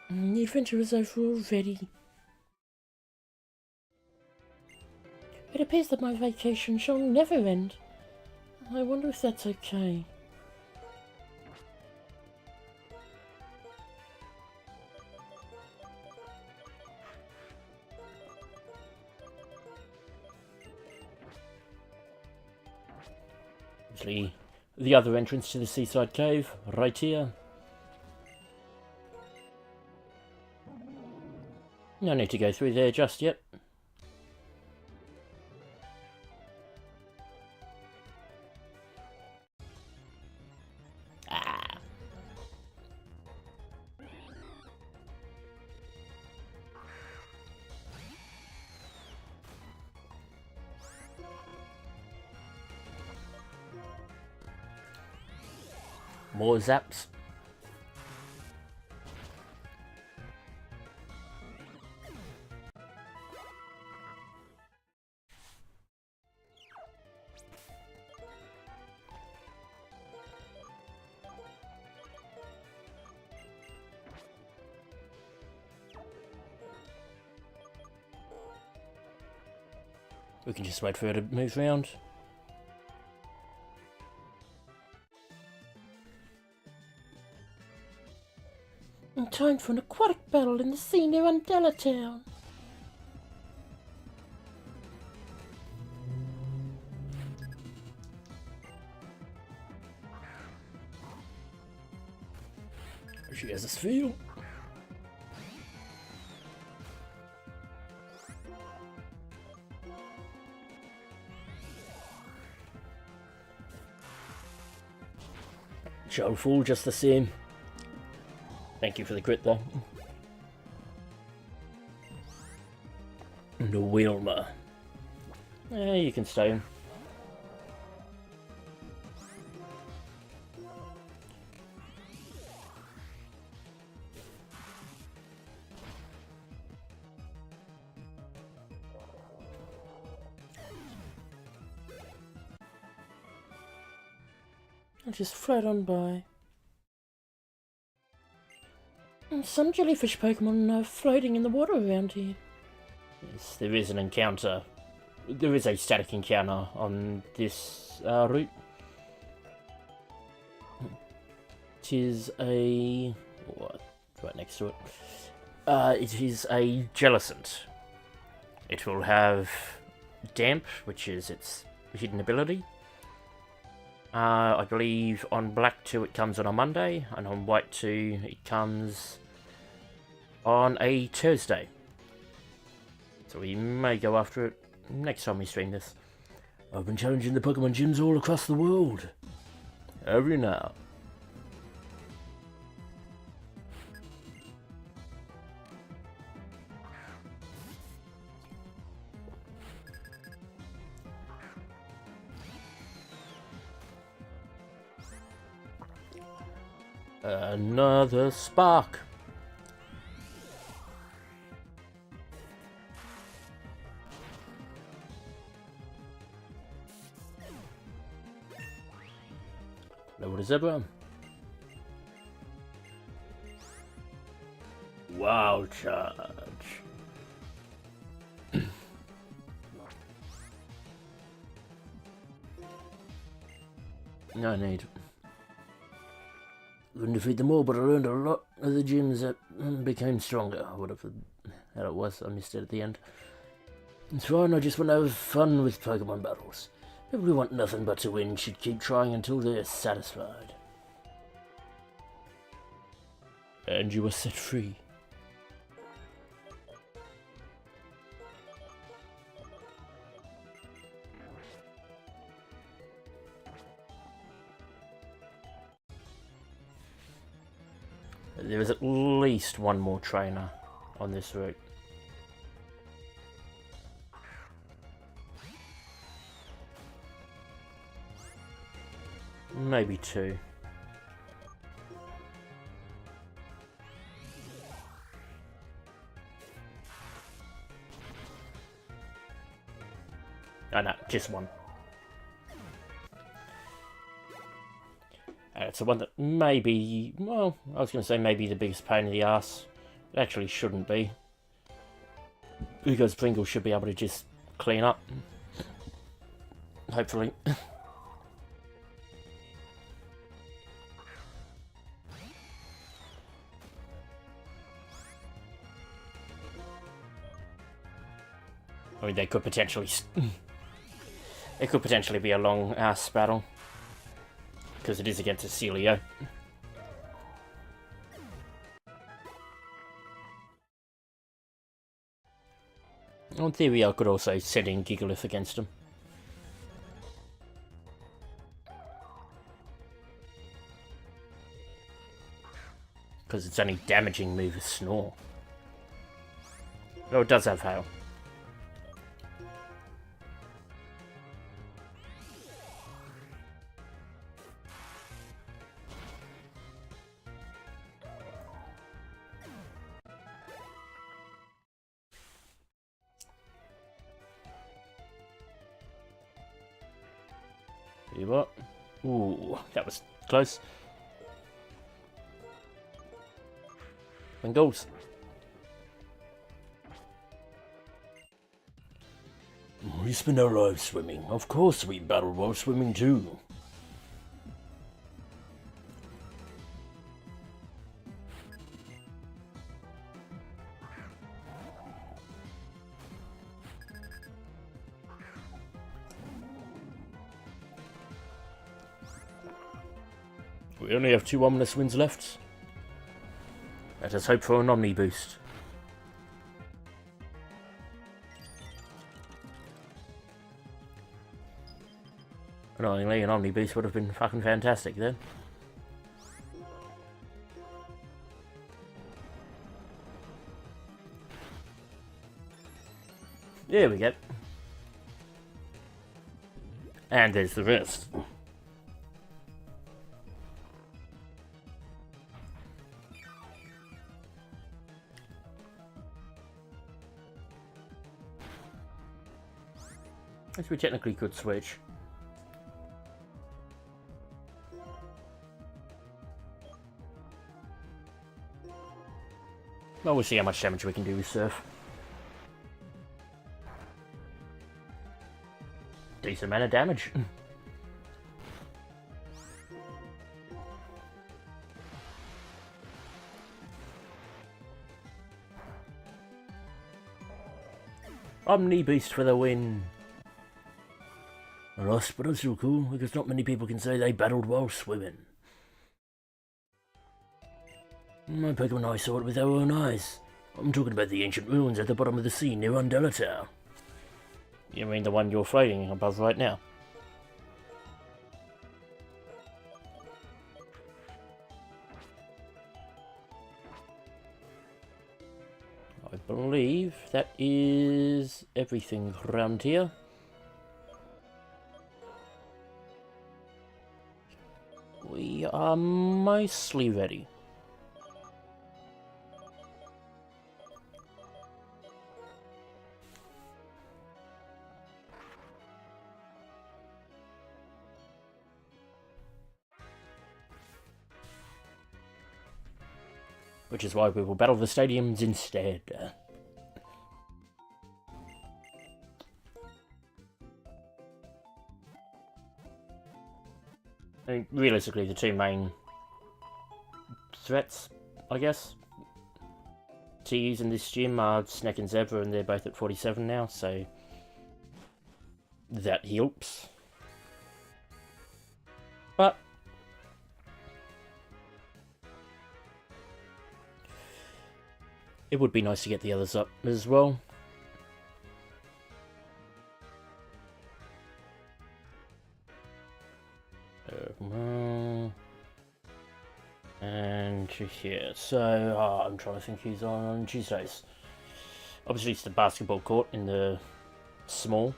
A: The adventure is over already. It appears that my vacation shall never end. I wonder if that's okay. The other entrance to the Seaside Cave, right here. No need to go through there just yet. Ah. More zaps. We can just wait for her to move around. Time for an aquatic battle in the sea near Undella Town.
B: She has this feel. Shall fall just the same. Thank you for the crit though. No Wilma.
A: Yeah, you can stay in. I'll just float on by. Some jellyfish Pokemon are floating in the water around here. Yes, there is an encounter. There is a static encounter on this route. It is a... what? Right next to it. It is a Jellicent. It will have Damp, which is its hidden ability. I believe on Black 2 it comes on a Monday, and on White 2 it comes on a Thursday. So we may go after it next time we stream this.
B: I've been challenging the Pokemon gyms all across the world.
A: Have you now? Another spark. Level the zebra.
B: Wild charge.
A: No need.
B: Couldn't defeat them all, but I learned a lot of the gyms that became stronger.
A: Whatever the hell it was, I missed it at the end.
B: It's fine, I just want to have fun with Pokemon battles. People who want nothing but to win should keep trying until they're satisfied.
A: And you were set free. There is at least one more trainer on this route. Maybe two. Oh no, just one. It's the one that maybe, well, I was going to say maybe the biggest pain in the ass. It actually shouldn't be. Because Pringle should be able to just clean up. Hopefully. I mean, they could potentially... it could potentially be a long-ass battle. Because it is against a Celio. In theory, I could also send in Gigalith against him. Because its only damaging move is Snore. Oh, it does have Hail. You what? Ooh, that was close. And goals.
B: We spend our lives swimming. Of course we battle while swimming too.
A: We only have 2 ominous wins left. Let us hope for an Omni boost. Annoyingly, an Omni boost would have been fucking fantastic then. There we go. And there's the rest. Guess we technically could switch. Well, we'll see how much damage we can do with Surf. Decent amount of damage. Omni Boost for the win.
B: A loss, but still cool, because not many people can say they battled while swimming. My Pokemon and I saw it with our own eyes. I'm talking about the ancient ruins at the bottom of the sea near Undella Tower.
A: You mean the one you're floating above right now? I believe that is everything around here. We are mostly ready. Which is why we will battle the stadiums instead. I mean, realistically, the two main threats, I guess, to use in this gym are Snake and Zebra, and they're both at 47 now, so that helps. But it would be nice to get the others up as well. And here, so I'm trying to think who's on Tuesdays. Obviously, it's the basketball court in the small,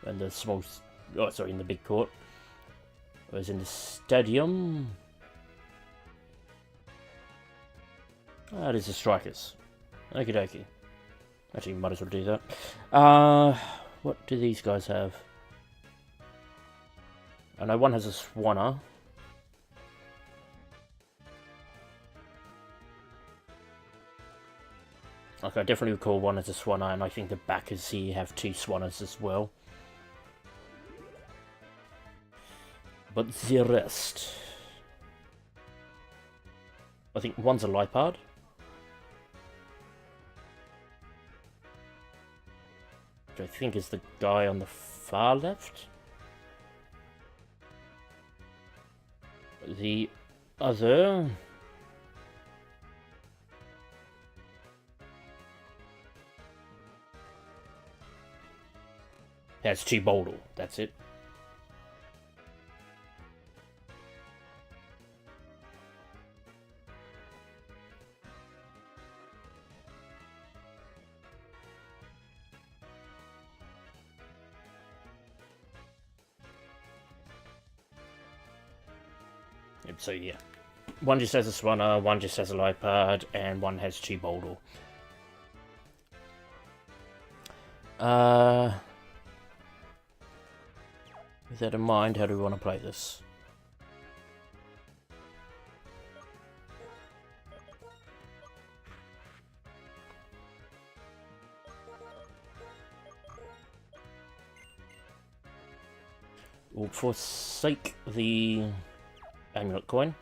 A: and the small, oh sorry, in the big court. Whereas in the stadium, it is the strikers. Okie dokie. Actually, might as well do that. What do these guys have? I know one has a Swanner. Like, I definitely recall one as a Swanner, and I think the backers here have two Swanners as well. But the rest... I think one's a Lipard. Which I think is the guy on the far left. The other... has two Boldle, that's it. So yeah, one just has a Swanner, one just has a Lipard, and one has two Boldle. With that in mind, how do we want to play this? We'll forsake the amulet coin.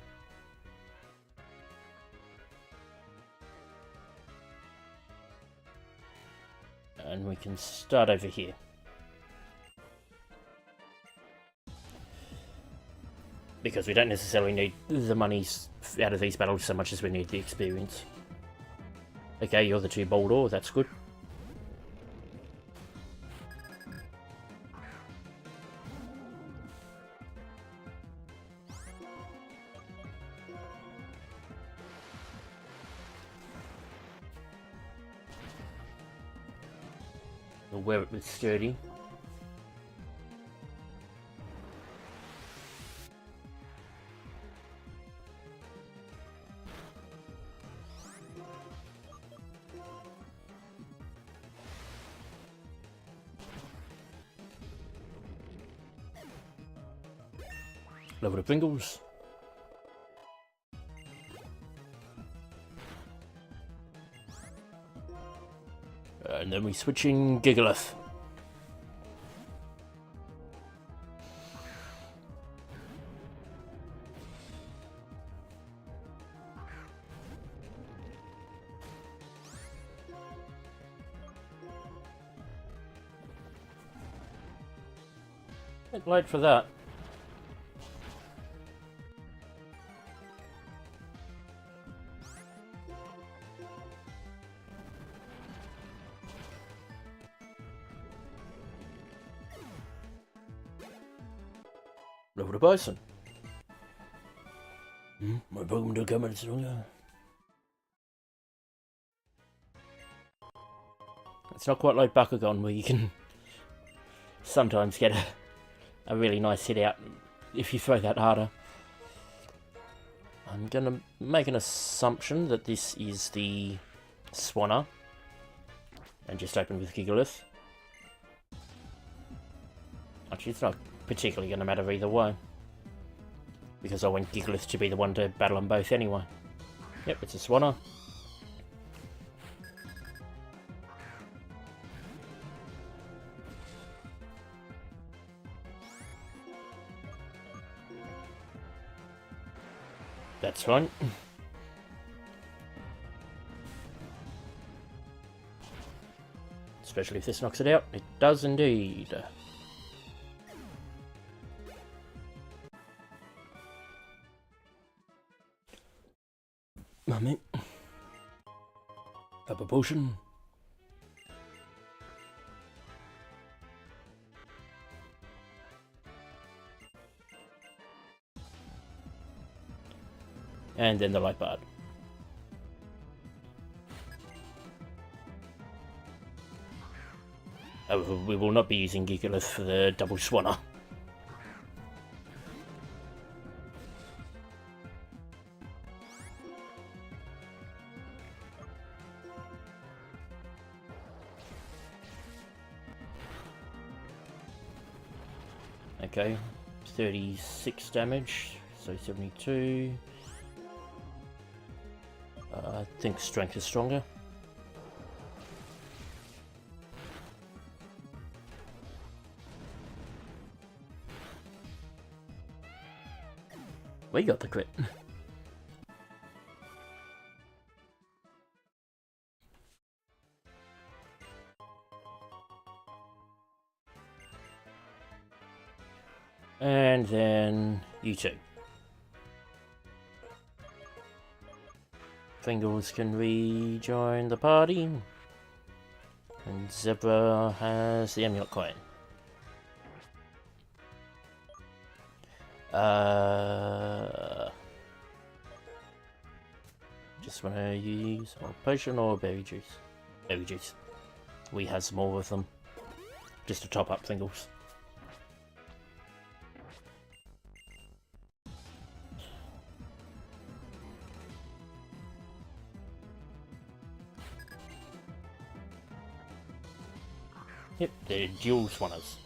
A: And we can start over here. Because we don't necessarily need the monies out of these battles so much as we need the experience. Okay, you're the two Boldor, that's good. We'll wear it with sturdy. Level the Pringles. And then we switch in Gigalith. Bit late for that. Level the Bison. My Pokemon don't come any stronger. It's not quite like Bakugan where you can sometimes get a really nice hit out if you throw that harder. I'm gonna make an assumption that this is the Swanner and just open with Gigalith. Actually, it's not particularly going to matter either way, because I want Gigalith to be the one to battle them both anyway. Yep, it's a Swanner. That's fine. Especially if this knocks it out. It does indeed. Mummy. Up a potion. And then the light bar. However, we will not be using Gigalith for the double swanner. Okay, 36 damage, so 72. I think strength is stronger. We got the crit. And then you two. Pringles can rejoin the party. And Zebra has the amulet coin. Just want to use more potion or berry juice. Berry juice. We have some more of them. Just to top up Pringles. Yep, they're dual swanners.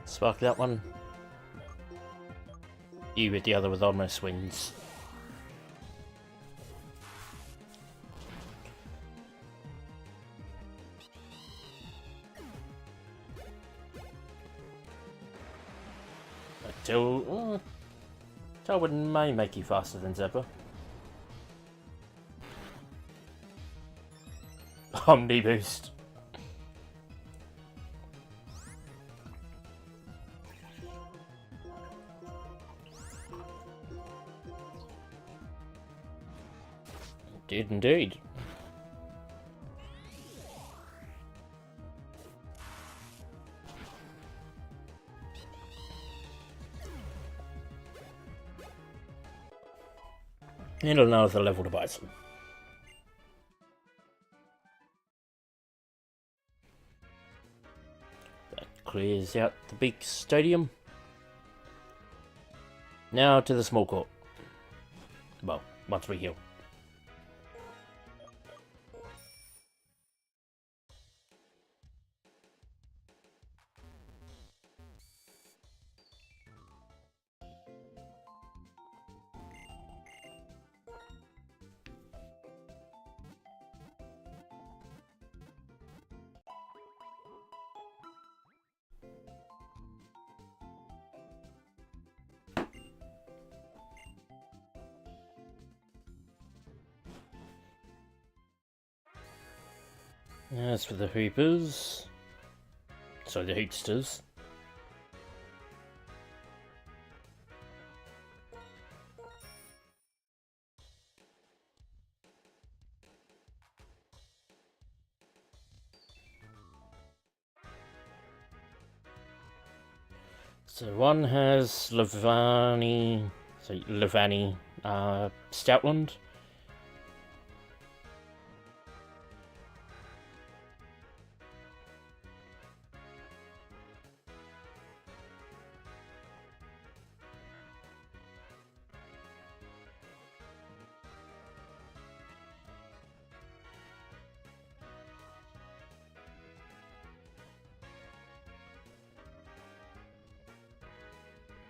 A: Spark that one. You with the other with almost wins. Tailwind may make you faster than Zebra. Omni boost. Did indeed. And another level to Bison. That clears out the big stadium. Now to the small court. Well, once we heal. As for the Hoopers, so the Hootsters. So one has Levani Stoutland.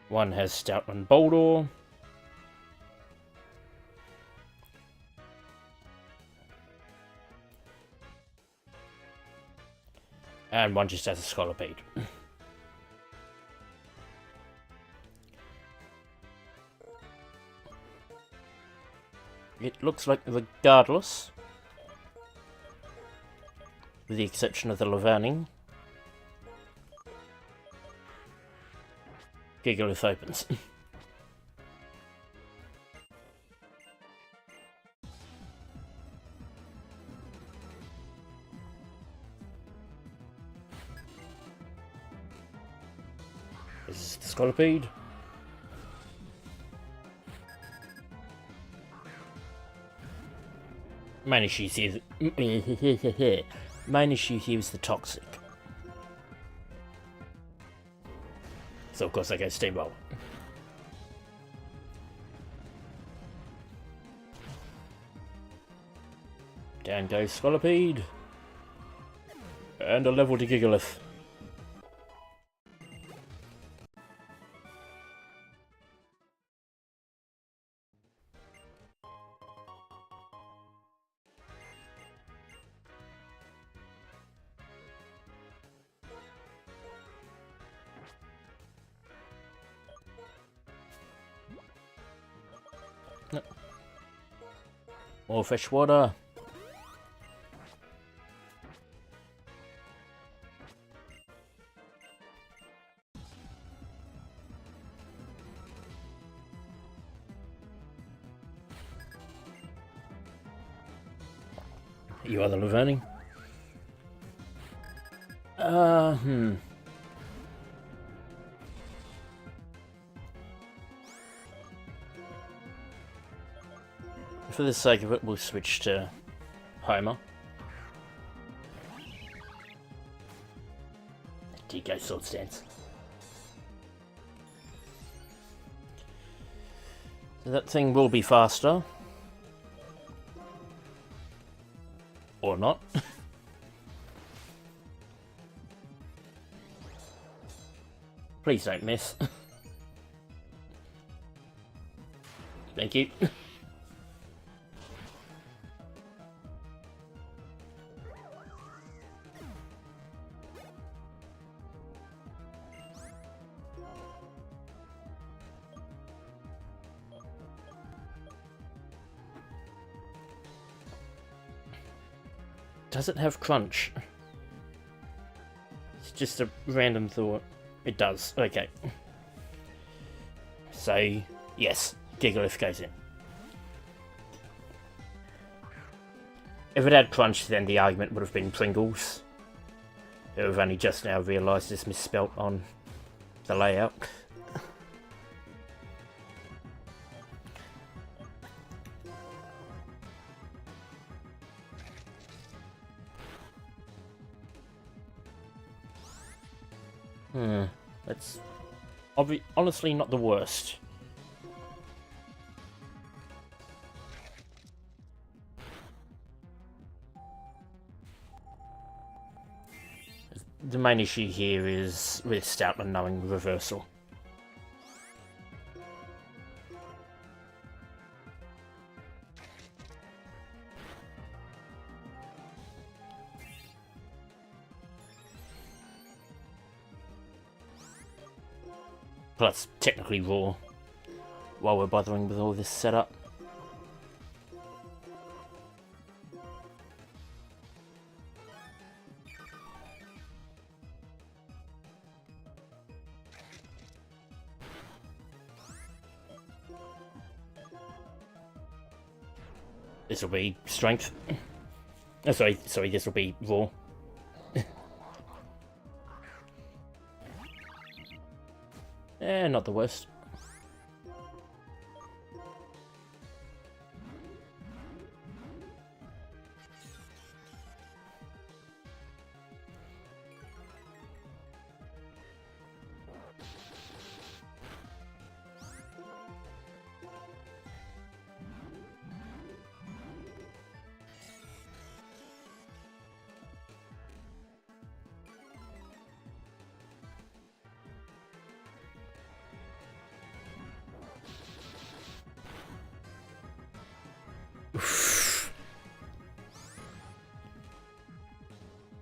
A: One has Stoutland Boldor. And one just has a scolipede. It looks like, regardless, with the exception of the Laverning, Gigalith opens. This is the Scolipede. Main issue here is the Toxic. So of course I go Steamroller. Down goes Scolipede. And a level to Gigalith. More fresh water. You are the Laverning. For the sake of it, we'll switch to Homer. DK Sword Stance. So that thing will be faster. Or not. Please don't miss. Thank you. Does it have crunch? It's just a random thought. It does. Okay. So, yes, Gigalith goes in. If it had crunch, then the argument would have been Pringles. Who have only just now realised this misspelt on the layout. That's honestly not the worst. The main issue here is with Stoutland knowing reversal. Plus, technically raw, while we're bothering with all this setup. This will be strength. Oh, sorry, this will be raw. Not the worst.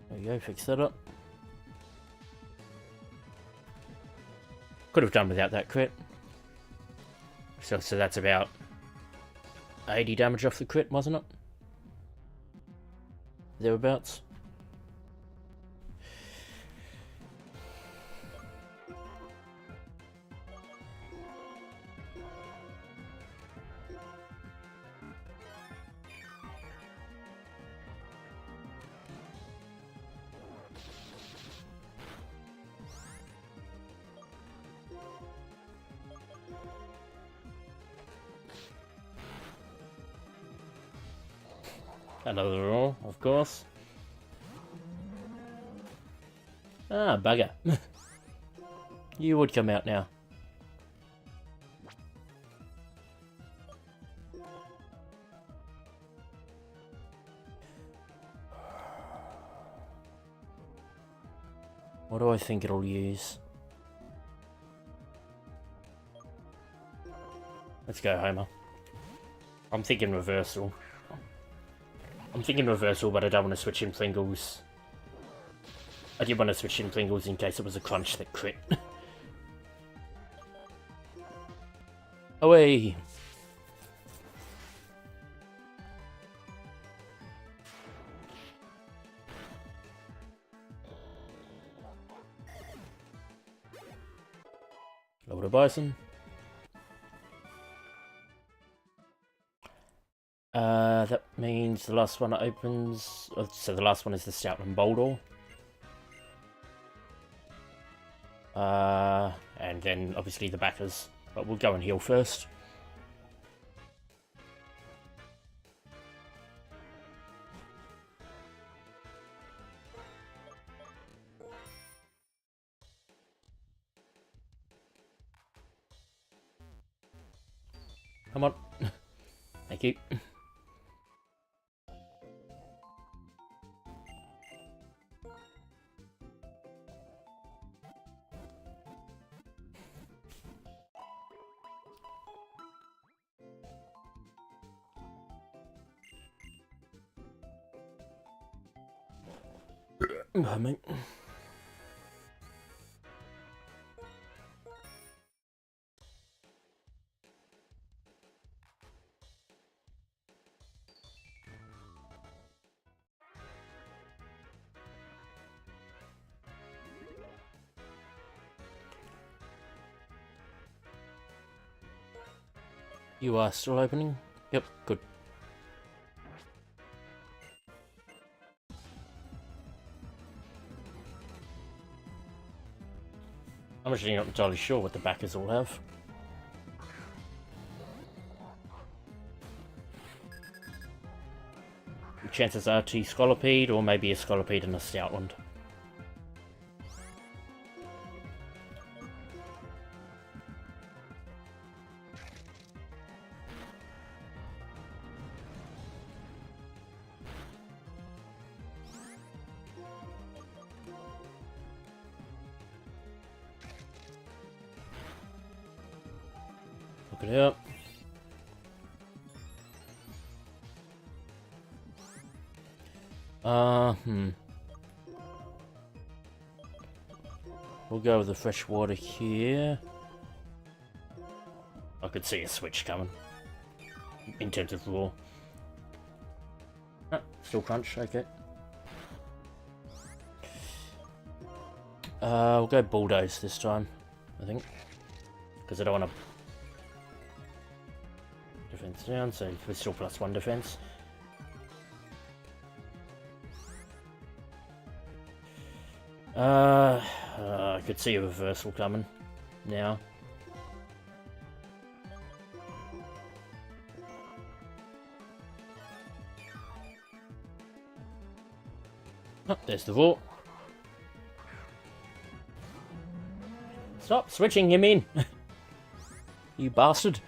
A: There we go, fix that up. Could have done without that crit. So that's about 80 damage off the crit, wasn't it? Thereabouts. Another roll, of course. Ah, bugger. You would come out now. What do I think it'll use? Let's go, Homer. I'm thinking reversal. But I don't want to switch in Pringles. I did want to switch in Pringles in case it was a crunch that crit. Away! Lower the bison. That means the last one that opens... So the last one is the Stoutland Boulder. And then obviously the backers. But we'll go and heal first. Come on. Thank you. Mate. You are still opening? Yep, good. I'm actually not entirely sure what the backers all have. The chances are T Scolipede or maybe a Scolipede and a Stoutland. Look it up. We'll go with the fresh water here. I could see a switch coming. In terms of raw. Ah, still crunch, okay. We'll go bulldoze this time, I think. Because I don't want to defense down, so we're still +1 defense. I could see a reversal coming now. Oh, there's the vault. Stop switching him in, you bastard.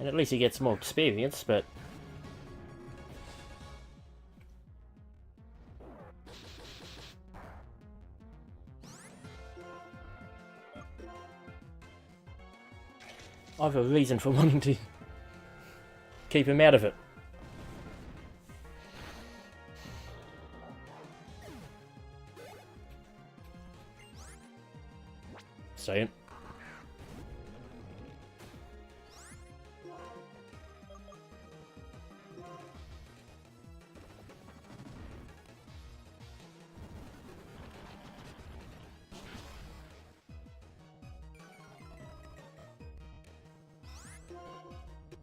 A: And at least he gets more experience, but... I have a reason for wanting to keep him out of it. saying.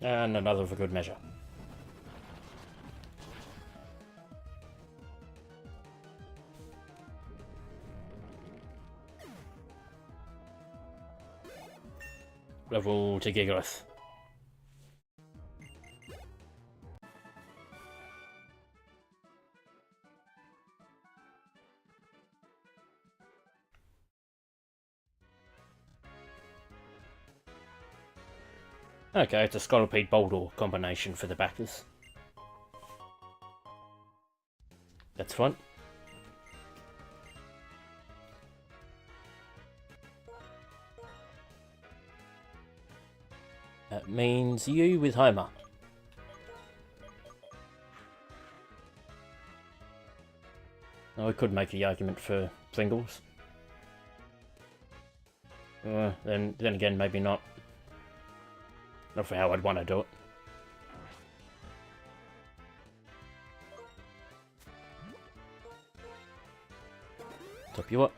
A: And another for good measure. Level to Gigalith. Okay, it's a Scolipede Boldor combination for the backers. That's fun. That means you with Homer. Now, I could make the argument for Pringles. Then again, maybe not. Not for how I'd want to do it. Top you up.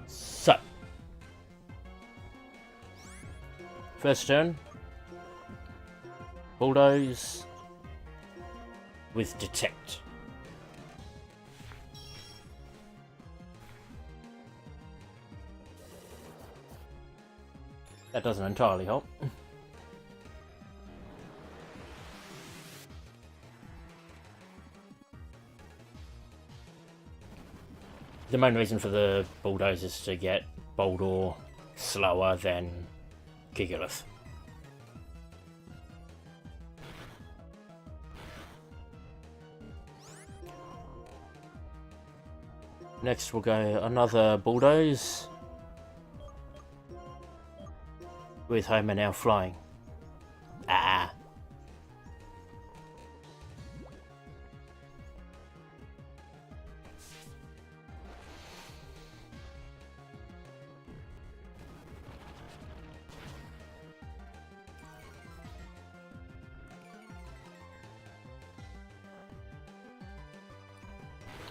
A: So, first turn, Bulldoze with Detect. That doesn't entirely help. The main reason for the Bulldoze is to get Boldor slower than Gigalith. Next we'll go another Bulldoze with Homer now flying. Ah!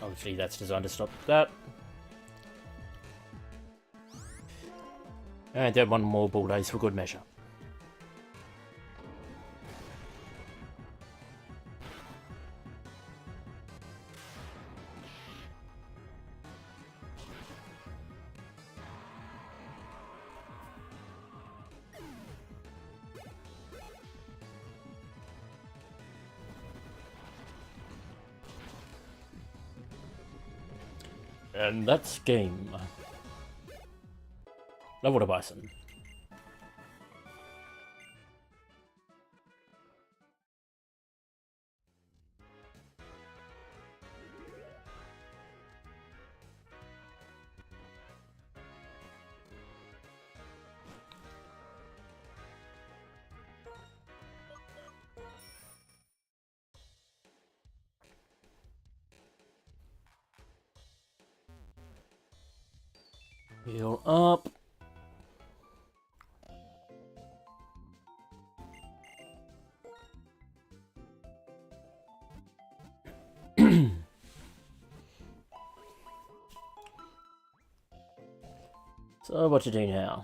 A: Obviously that's designed to stop that. And then one more Bulldoze for good measure. And that's game. Level to Bison. Heal up. So what to do now?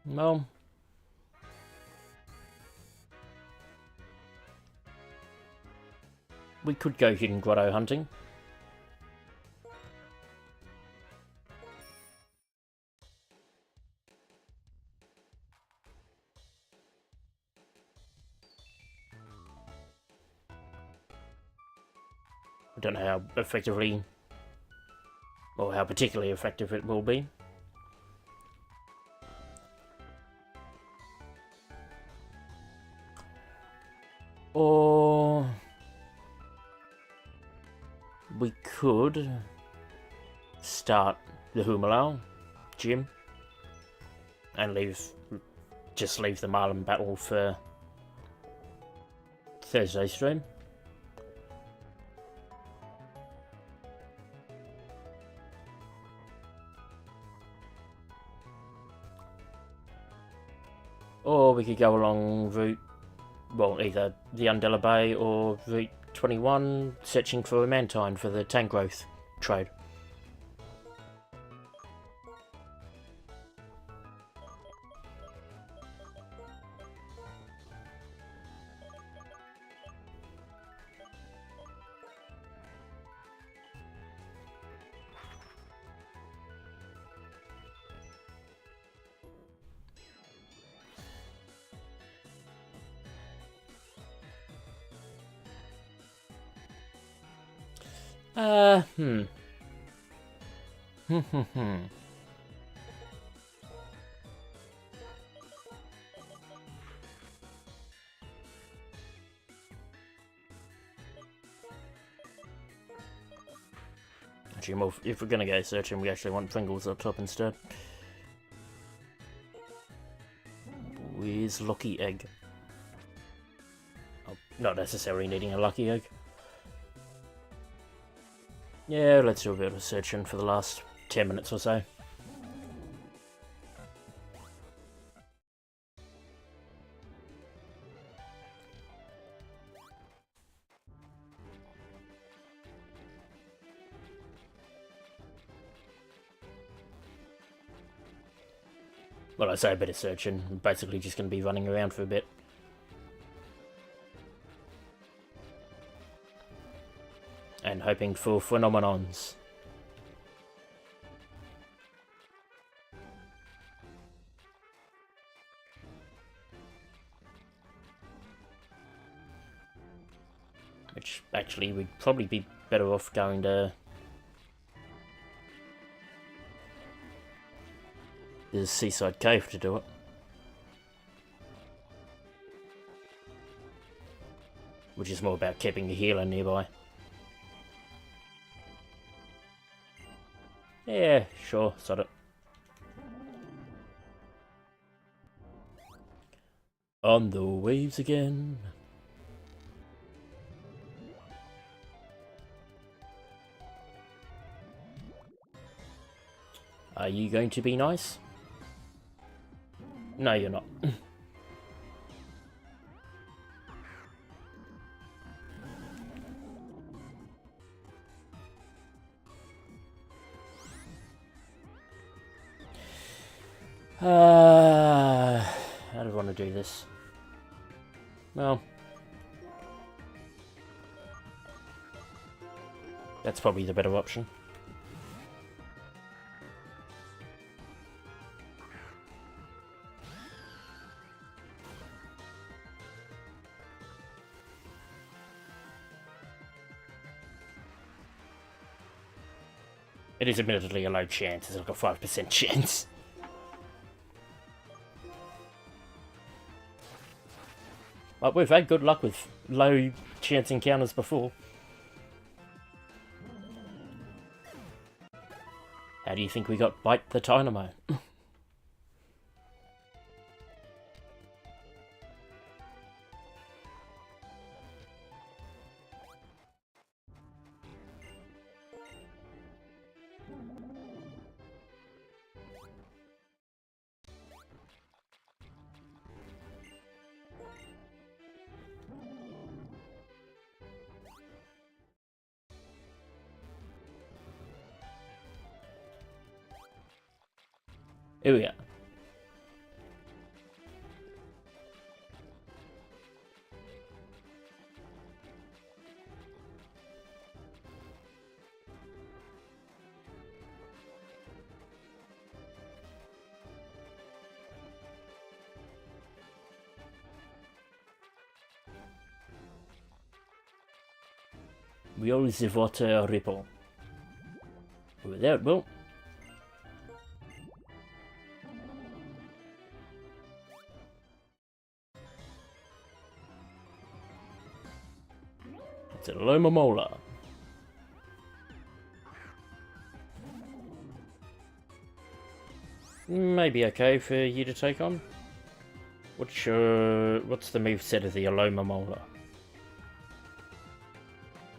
A: Well, we could go hidden grotto hunting. I don't know how effectively or how particularly effective it will be. Or we could start the Humilau Gym and just leave the Marlon battle for Thursday stream. Or we could go along route, well, either the Undella Bay or Route 21, searching for Mantine for the tank growth trade. Actually, well, if we're gonna go searching, we actually want Pringles up top instead. Where's Lucky Egg? Oh, not necessarily needing a Lucky Egg. Yeah, let's do a bit of searching for the last 10 minutes or so. Well, I say a bit of searching, I'm basically just going to be running around for a bit. And hoping for phenomenons. Which, actually, we'd probably be better off going to the Seaside Cave to do it. Which is more about keeping the healer nearby. Yeah, sure, sod it. On the waves again. Are you going to be nice? No, you're not. How do I want to do this? Well, that's probably the better option. It is admittedly a low chance, it's like a 5% chance. But we've had good luck with low chance encounters before. How do you think we got Bite the Dynamo? Here we go. We always devote a ripple. Over there it will. It's a Loma Mola. Maybe okay for you to take on. What's the moveset of the Aloma Mola?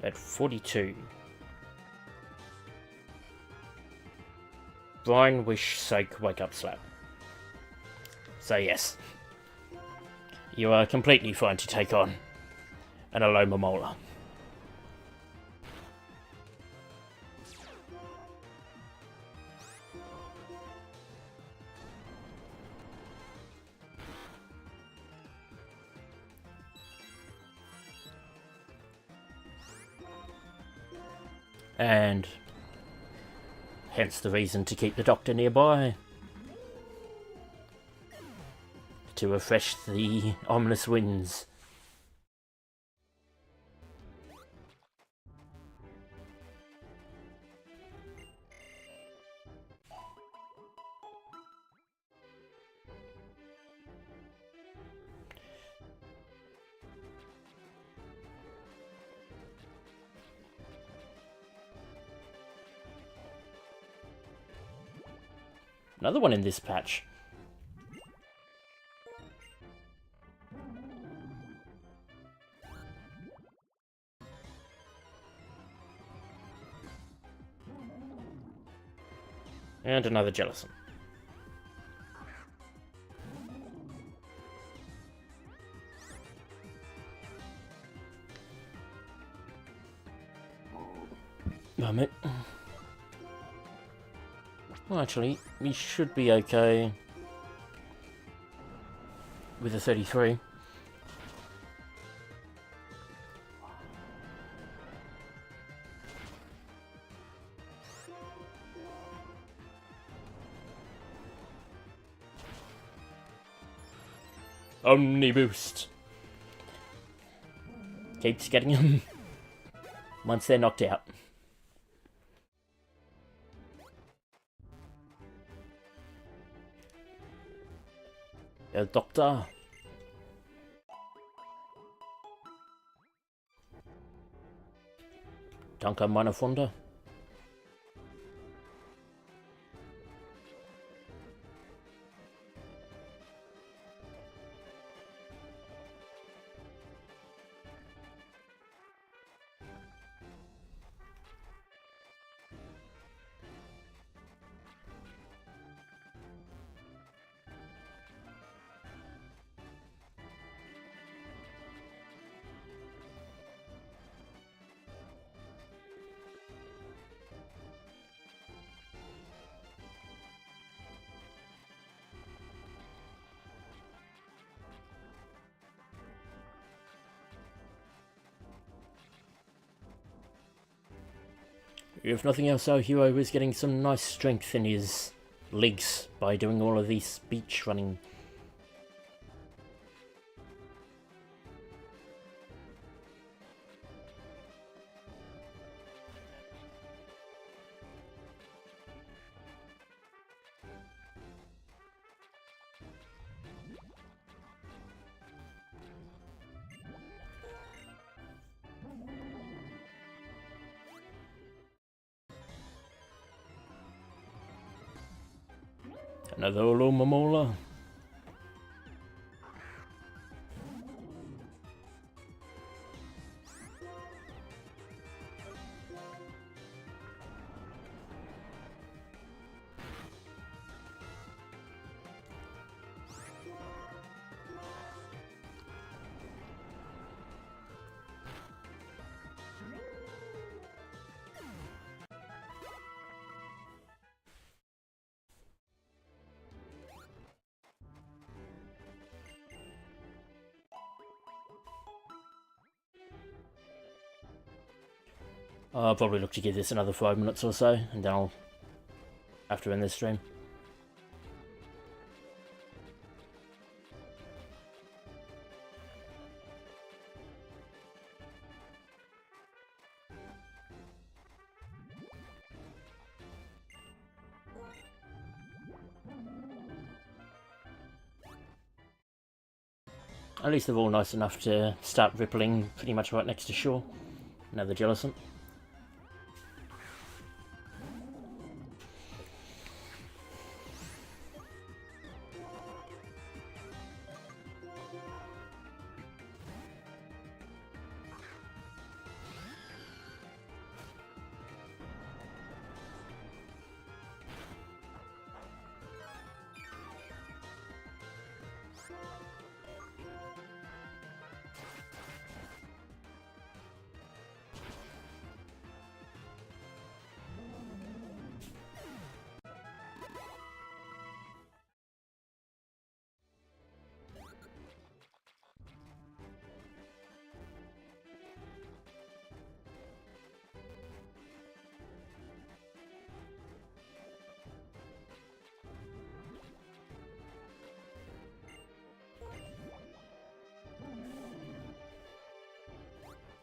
A: At 42. Brian Wish Sake Wake Up Slap. So yes. You are completely fine to take on an Aloma Mola. And hence the reason to keep the doctor nearby. To refresh the ominous winds. Another one in this patch. And another Jellison. Moment. Well, actually, we should be okay with a 33. Omni boost. Keeps getting them once they're knocked out. Doctor. Danke, meine Funde. If nothing else, our hero is getting some nice strength in his legs by doing all of these speech running. Another Aloma Mola. I'll probably look to give this another 5 minutes or so, and then I'll have to end this stream. At least they're all nice enough to start rippling pretty much right next to shore. Another Jellicent.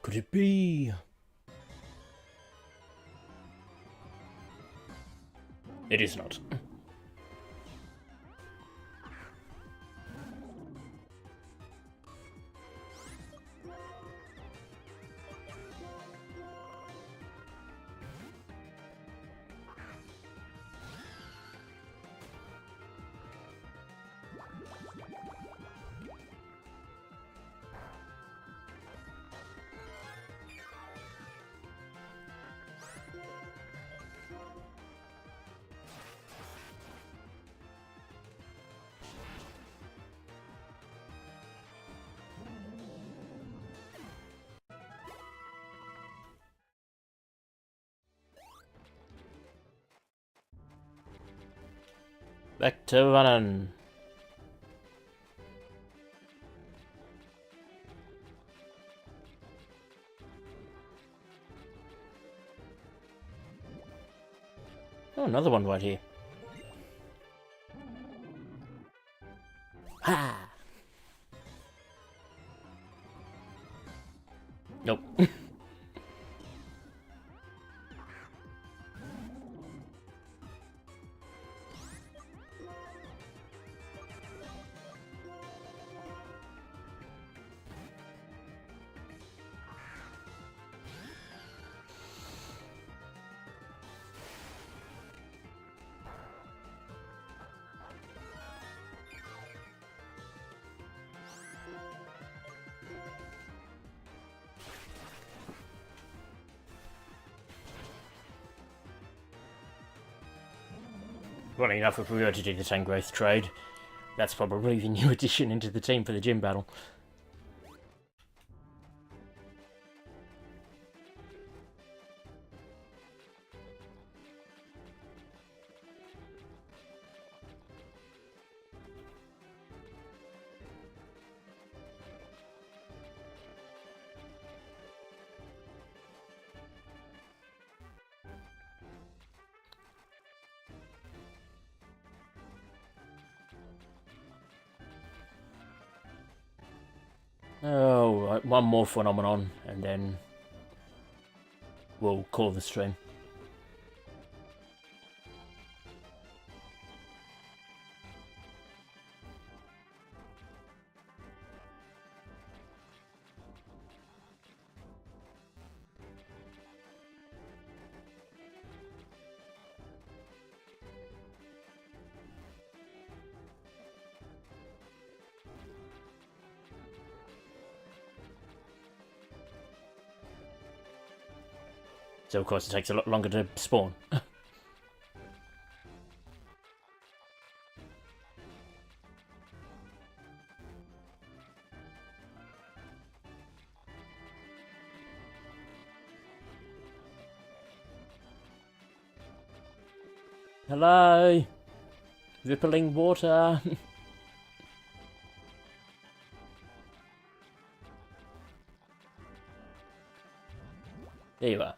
A: Could it be? It is not. Back to running. Oh, another one right here. Ha! Nope. Well, enough if we were to do the 10 growth trade. That's probably the new addition into the team for the gym battle. Oh, right, one more phenomenon, and then we'll call the stream. So of course it takes a lot longer to spawn. Hello? Rippling water. There you are.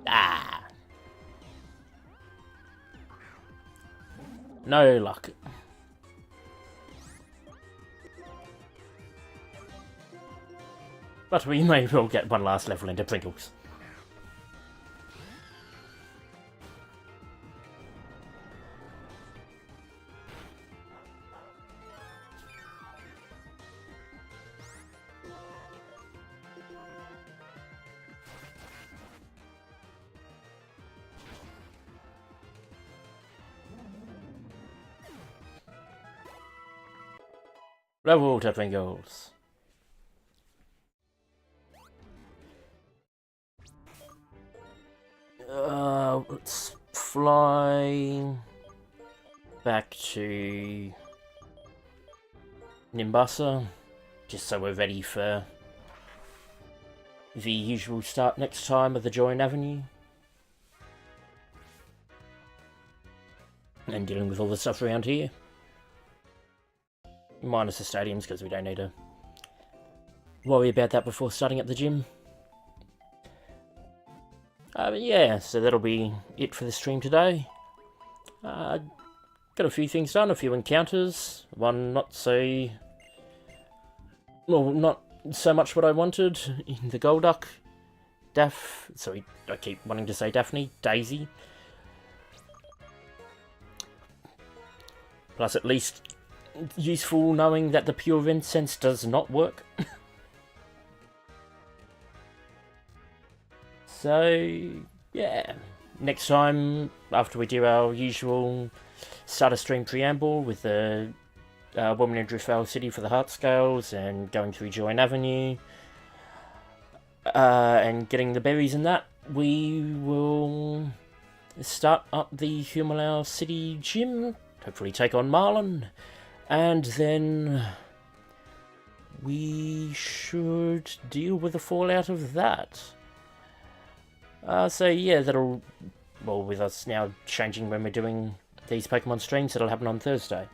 A: Ah! No luck. But we may well get one last level into Pringles. Level to Twinkles. Let's fly back to Nimbasa, just so we're ready for the usual start next time of the Join Avenue. And dealing with all the stuff around here. Minus the stadiums, because we don't need to worry about that before starting at the gym. But yeah, so that'll be it for the stream today. Got a few things done, a few encounters. One not so... Well, not so much what I wanted. In the Golduck. Sorry, I keep wanting to say Daphne. Daisy. Plus at least useful knowing that the pure incense does not work. So, yeah. Next time, after we do our usual starter stream preamble with the woman in Humilau City for the heart scales and going through Join Avenue and getting the berries and that, we will start up the Humilau City gym, hopefully take on Marlon, and then we should deal with the fallout of that. So yeah, that'll, well, with us now changing when we're doing these Pokemon streams, that'll happen on Thursday.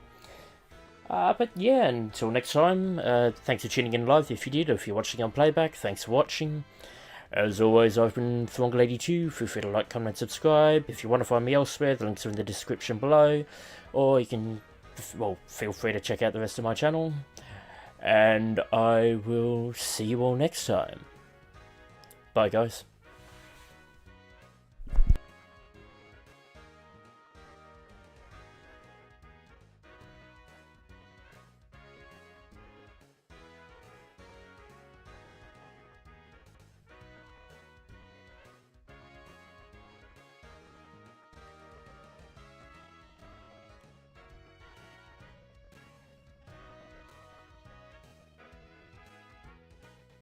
A: But yeah, until next time, thanks for tuning in live if you did, or if you're watching on playback, thanks for watching. As always, I've been Throngalady2, feel free to like, comment, subscribe. If you want to find me elsewhere, the links are in the description below, or you can, well, feel free to check out the rest of my channel. And I will see you all next time. Bye guys.